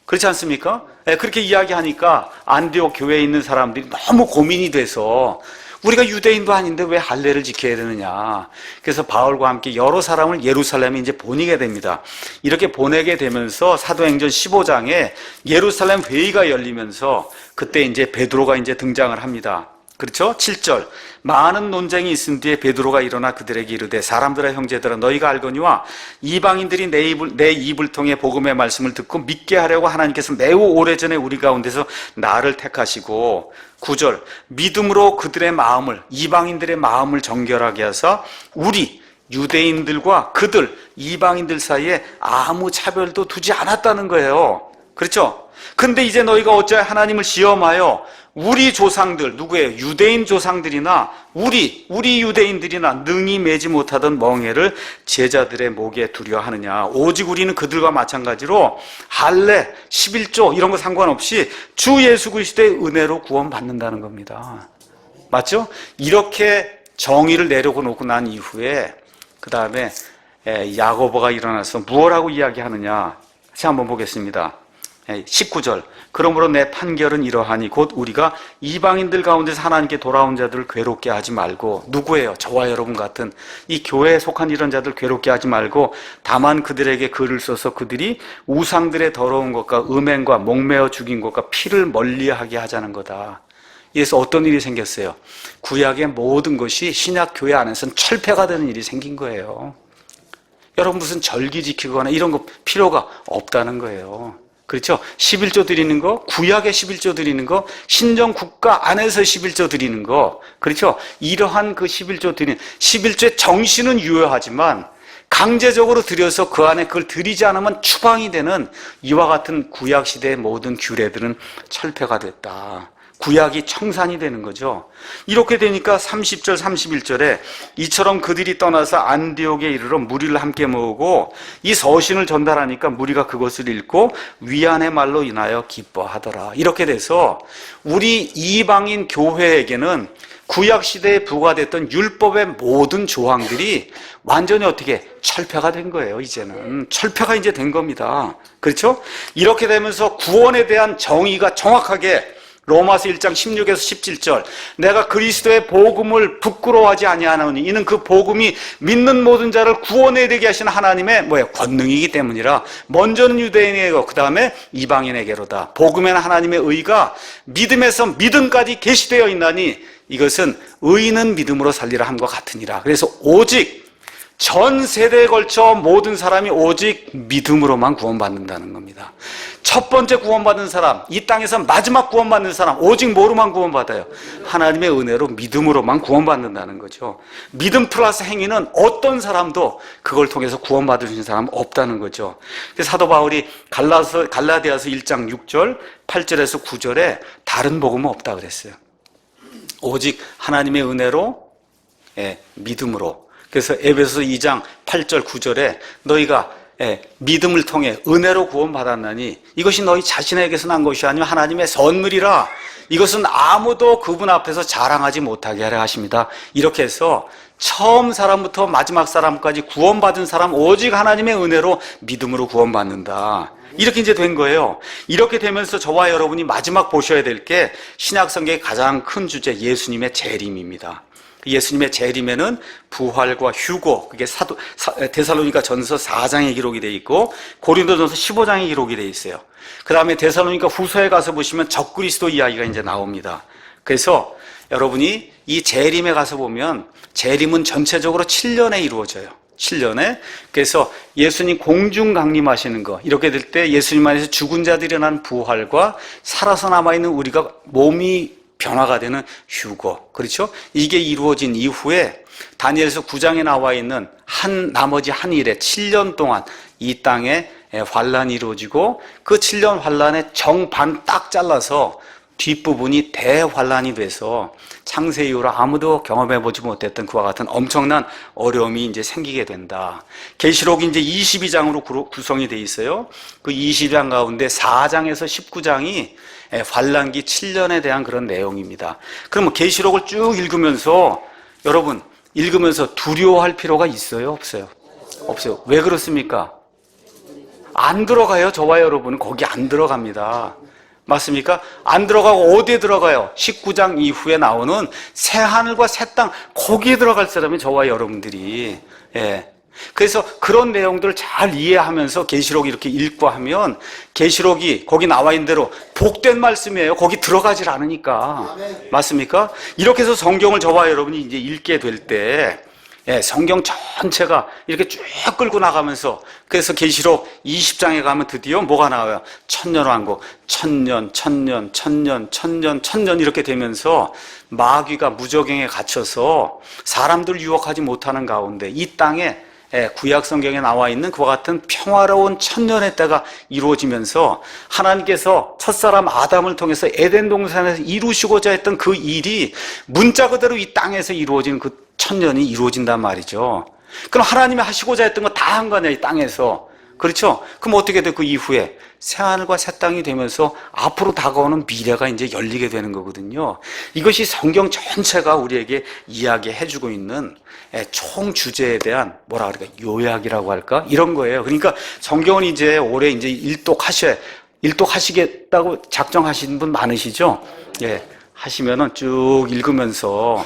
그렇지 않습니까? 그렇게 이야기하니까 안디옥 교회에 있는 사람들이 너무 고민이 돼서 우리가 유대인도 아닌데 왜 할례를 지켜야 되느냐. 그래서 바울과 함께 여러 사람을 예루살렘에 이제 보내게 됩니다. 이렇게 보내게 되면서 사도행전 15장에 예루살렘 회의가 열리면서 그때 이제 베드로가 이제 등장을 합니다. 그렇죠? 7절. 많은 논쟁이 있은 뒤에 베드로가 일어나 그들에게 이르되 사람들의 형제들아 너희가 알거니와 이방인들이 내 입을 통해 복음의 말씀을 듣고 믿게 하려고 하나님께서 매우 오래전에 우리 가운데서 나를 택하시고 9절. 믿음으로 그들의 마음을 이방인들의 마음을 정결하게 하사 우리 유대인들과 그들 이방인들 사이에 아무 차별도 두지 않았다는 거예요. 그렇죠? 근데 이제 너희가 어찌하여 하나님을 시험하여 우리 조상들, 누구예요? 유대인 조상들이나 우리 유대인들이나 능히 매지 못하던 멍에를 제자들의 목에 두려 하느냐. 오직 우리는 그들과 마찬가지로 할례, 11조 이런 거 상관없이 주 예수 그리스도의 은혜로 구원받는다는 겁니다. 맞죠? 이렇게 정의를 내려놓고 난 이후에 그 다음에 야고보가 일어나서 무엇라고 이야기하느냐. 다시 한번 보겠습니다. 19절. 그러므로 내 판결은 이러하니 곧 우리가 이방인들 가운데서 하나님께 돌아온 자들을 괴롭게 하지 말고 누구예요? 저와 여러분 같은 이 교회에 속한 이런 자들 괴롭게 하지 말고 다만 그들에게 글을 써서 그들이 우상들의 더러운 것과 음행과 목매어 죽인 것과 피를 멀리하게 하자는 거다. 이래서 어떤 일이 생겼어요? 구약의 모든 것이 신약 교회 안에서는 철폐가 되는 일이 생긴 거예요. 여러분 무슨 절기 지키거나 이런 거 필요가 없다는 거예요. 그렇죠? 11조 드리는 거, 구약의 11조 드리는 거, 신정 국가 안에서 11조 드리는 거, 그렇죠? 이러한 그 11조 드리는, 11조의 정신은 유효하지만 강제적으로 드려서 그 안에 그걸 드리지 않으면 추방이 되는 이와 같은 구약 시대의 모든 규례들은 철폐가 됐다. 구약이 청산이 되는 거죠. 이렇게 되니까 30절 31절에 이처럼 그들이 떠나서 안디옥에 이르러 무리를 함께 모으고 이 서신을 전달하니까 무리가 그것을 읽고 위안의 말로 인하여 기뻐하더라. 이렇게 돼서 우리 이방인 교회에게는 구약 시대에 부과됐던 율법의 모든 조항들이 완전히 어떻게 철폐가 된 거예요. 이제는 철폐가 이제 된 겁니다. 그렇죠? 이렇게 되면서 구원에 대한 정의가 정확하게 로마서 1장 16에서 17절 내가 그리스도의 복음을 부끄러워하지 아니하노니 이는 그 복음이 믿는 모든 자를 구원에 이르게 하시는 하나님의 권능이기 때문이라 먼저는 유대인에게로 그 다음에 이방인에게로다. 복음에는 하나님의 의가 믿음에서 믿음까지 계시되어 있나니 이것은 의인은 믿음으로 살리라 함과 같으니라. 그래서 오직 전 세대에 걸쳐 모든 사람이 오직 믿음으로만 구원받는다는 겁니다. 첫 번째 구원받은 사람, 이 땅에서 마지막 구원받는 사람, 오직 뭐로만 구원받아요? 하나님의 은혜로 믿음으로만 구원받는다는 거죠. 믿음 플러스 행위는 어떤 사람도 그걸 통해서 구원받을 수 있는 사람은 없다는 거죠. 그래서 사도 바울이 갈라디아서 1장 6절, 8절에서 9절에 다른 복음은 없다 그랬어요. 오직 하나님의 은혜로, 믿음으로. 그래서 에베소서 2장 8절 9절에 너희가 믿음을 통해 은혜로 구원받았나니 이것이 너희 자신에게서 난 것이 아니면 하나님의 선물이라 이것은 아무도 그분 앞에서 자랑하지 못하게 하려 하십니다. 이렇게 해서 처음 사람부터 마지막 사람까지 구원받은 사람 오직 하나님의 은혜로 믿음으로 구원받는다. 이렇게 이제 된 거예요. 이렇게 되면서 저와 여러분이 마지막 보셔야 될 게 신약성경의 가장 큰 주제 예수님의 재림입니다. 예수님의 재림에는 부활과 휴거, 그게 데살로니가 전서 4장에 기록이 되어 있고 고린도전서 15장에 기록이 되어 있어요. 그 다음에 데살로니가 후서에 가서 보시면 적그리스도 이야기가 이제 나옵니다. 그래서 여러분이 이 재림에 가서 보면 재림은 전체적으로 7년에 이루어져요. 7년에. 그래서 예수님 공중 강림하시는 거, 이렇게 될 때 예수님 안에서 죽은 자들이 일어난 부활과 살아서 남아있는 우리가 몸이 변화가 되는 휴거, 그렇죠? 이게 이루어진 이후에 다니엘서 9장에 나와 있는 나머지 한 일에 7년 동안 이 땅에 환란이 이루어지고 그 7년 환란의 정반 딱 잘라서 뒷부분이 대환란이 돼서 창세 이후로 아무도 경험해보지 못했던 그와 같은 엄청난 어려움이 이제 생기게 된다. 계시록이 이제 22장으로 구성이 돼 있어요. 그 22장 가운데 4장에서 19장이 환란기 7년에 대한 그런 내용입니다. 그러면 계시록을 쭉 읽으면서 여러분 읽으면서 두려워할 필요가 있어요? 없어요? 없어요. 왜 그렇습니까? 안 들어가요. 저와 여러분은 거기 안 들어갑니다. 맞습니까? 안 들어가고 어디에 들어가요? 19장 이후에 나오는 새 하늘과 새 땅, 거기에 들어갈 사람이 저와 여러분들이. 그래서 그런 내용들을 잘 이해하면서 계시록 이렇게 읽고 하면 계시록이 거기 나와 있는 대로 복된 말씀이에요. 거기 들어가질 않으니까. 맞습니까? 이렇게 해서 성경을 저와 여러분이 이제 읽게 될 때 성경 전체가 이렇게 쭉 끌고 나가면서 그래서 계시록 20장에 가면 드디어 뭐가 나와요? 천년왕국, 천년, 천년, 천년, 천년, 천년 이렇게 되면서 마귀가 무저갱에 갇혀서 사람들 유혹하지 못하는 가운데 이 땅에 구약 성경에 나와 있는 그와 같은 평화로운 천년의 때가 이루어지면서 하나님께서 첫사람 아담을 통해서 에덴 동산에서 이루시고자 했던 그 일이 문자 그대로 이 땅에서 이루어진 그 천년이 이루어진단 말이죠. 그럼 하나님이 하시고자 했던 거 다 한 거냐, 이 땅에서. 그렇죠? 그럼 어떻게 돼? 그 이후에 새하늘과 새 땅이 되면서 앞으로 다가오는 미래가 이제 열리게 되는 거거든요. 이것이 성경 전체가 우리에게 이야기해주고 있는 총 주제에 대한 뭐라 그럴까? 요약이라고 할까? 이런 거예요. 그러니까 성경은 이제 올해 이제 일독하시겠다고 작정하시는 분 많으시죠? 하시면은 쭉 읽으면서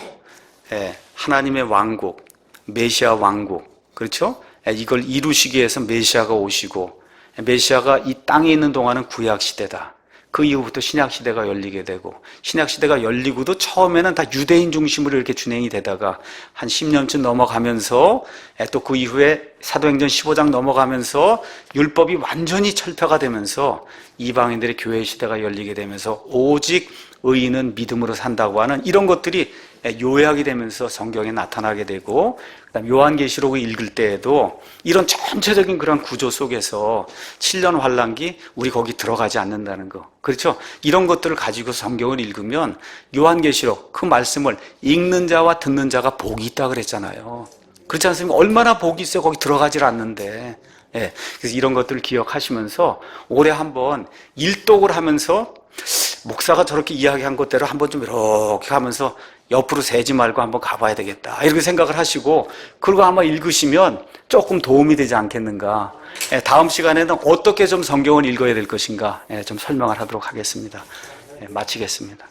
하나님의 왕국, 메시아 왕국, 그렇죠? 이걸 이루시기 위해서 메시아가 오시고 메시아가 이 땅에 있는 동안은 구약시대다. 그 이후부터 신약시대가 열리게 되고 신약시대가 열리고도 처음에는 다 유대인 중심으로 이렇게 진행이 되다가 한 10년쯤 넘어가면서 또 그 이후에 사도행전 15장 넘어가면서 율법이 완전히 철폐가 되면서 이방인들의 교회 시대가 열리게 되면서 오직 의인은 믿음으로 산다고 하는 이런 것들이 요약이 되면서 성경에 나타나게 되고 그다음 요한계시록을 읽을 때에도 이런 전체적인 그런 구조 속에서 7년 환란기 우리 거기 들어가지 않는다는 거, 그렇죠? 이런 것들을 가지고 성경을 읽으면 요한계시록 그 말씀을 읽는 자와 듣는 자가 복이 있다 그랬잖아요. 그렇지 않습니까? 얼마나 복이 있어요. 거기 들어가질 않는데. 그래서 이런 것들을 기억하시면서 올해 한번 일독을 하면서 목사가 저렇게 이야기한 것대로 한번 좀 이렇게 하면서 옆으로 세지 말고 한번 가봐야 되겠다 이렇게 생각을 하시고 그리고 아마 읽으시면 조금 도움이 되지 않겠는가. 다음 시간에는 어떻게 좀 성경을 읽어야 될 것인가 좀 설명을 하도록 하겠습니다. 마치겠습니다.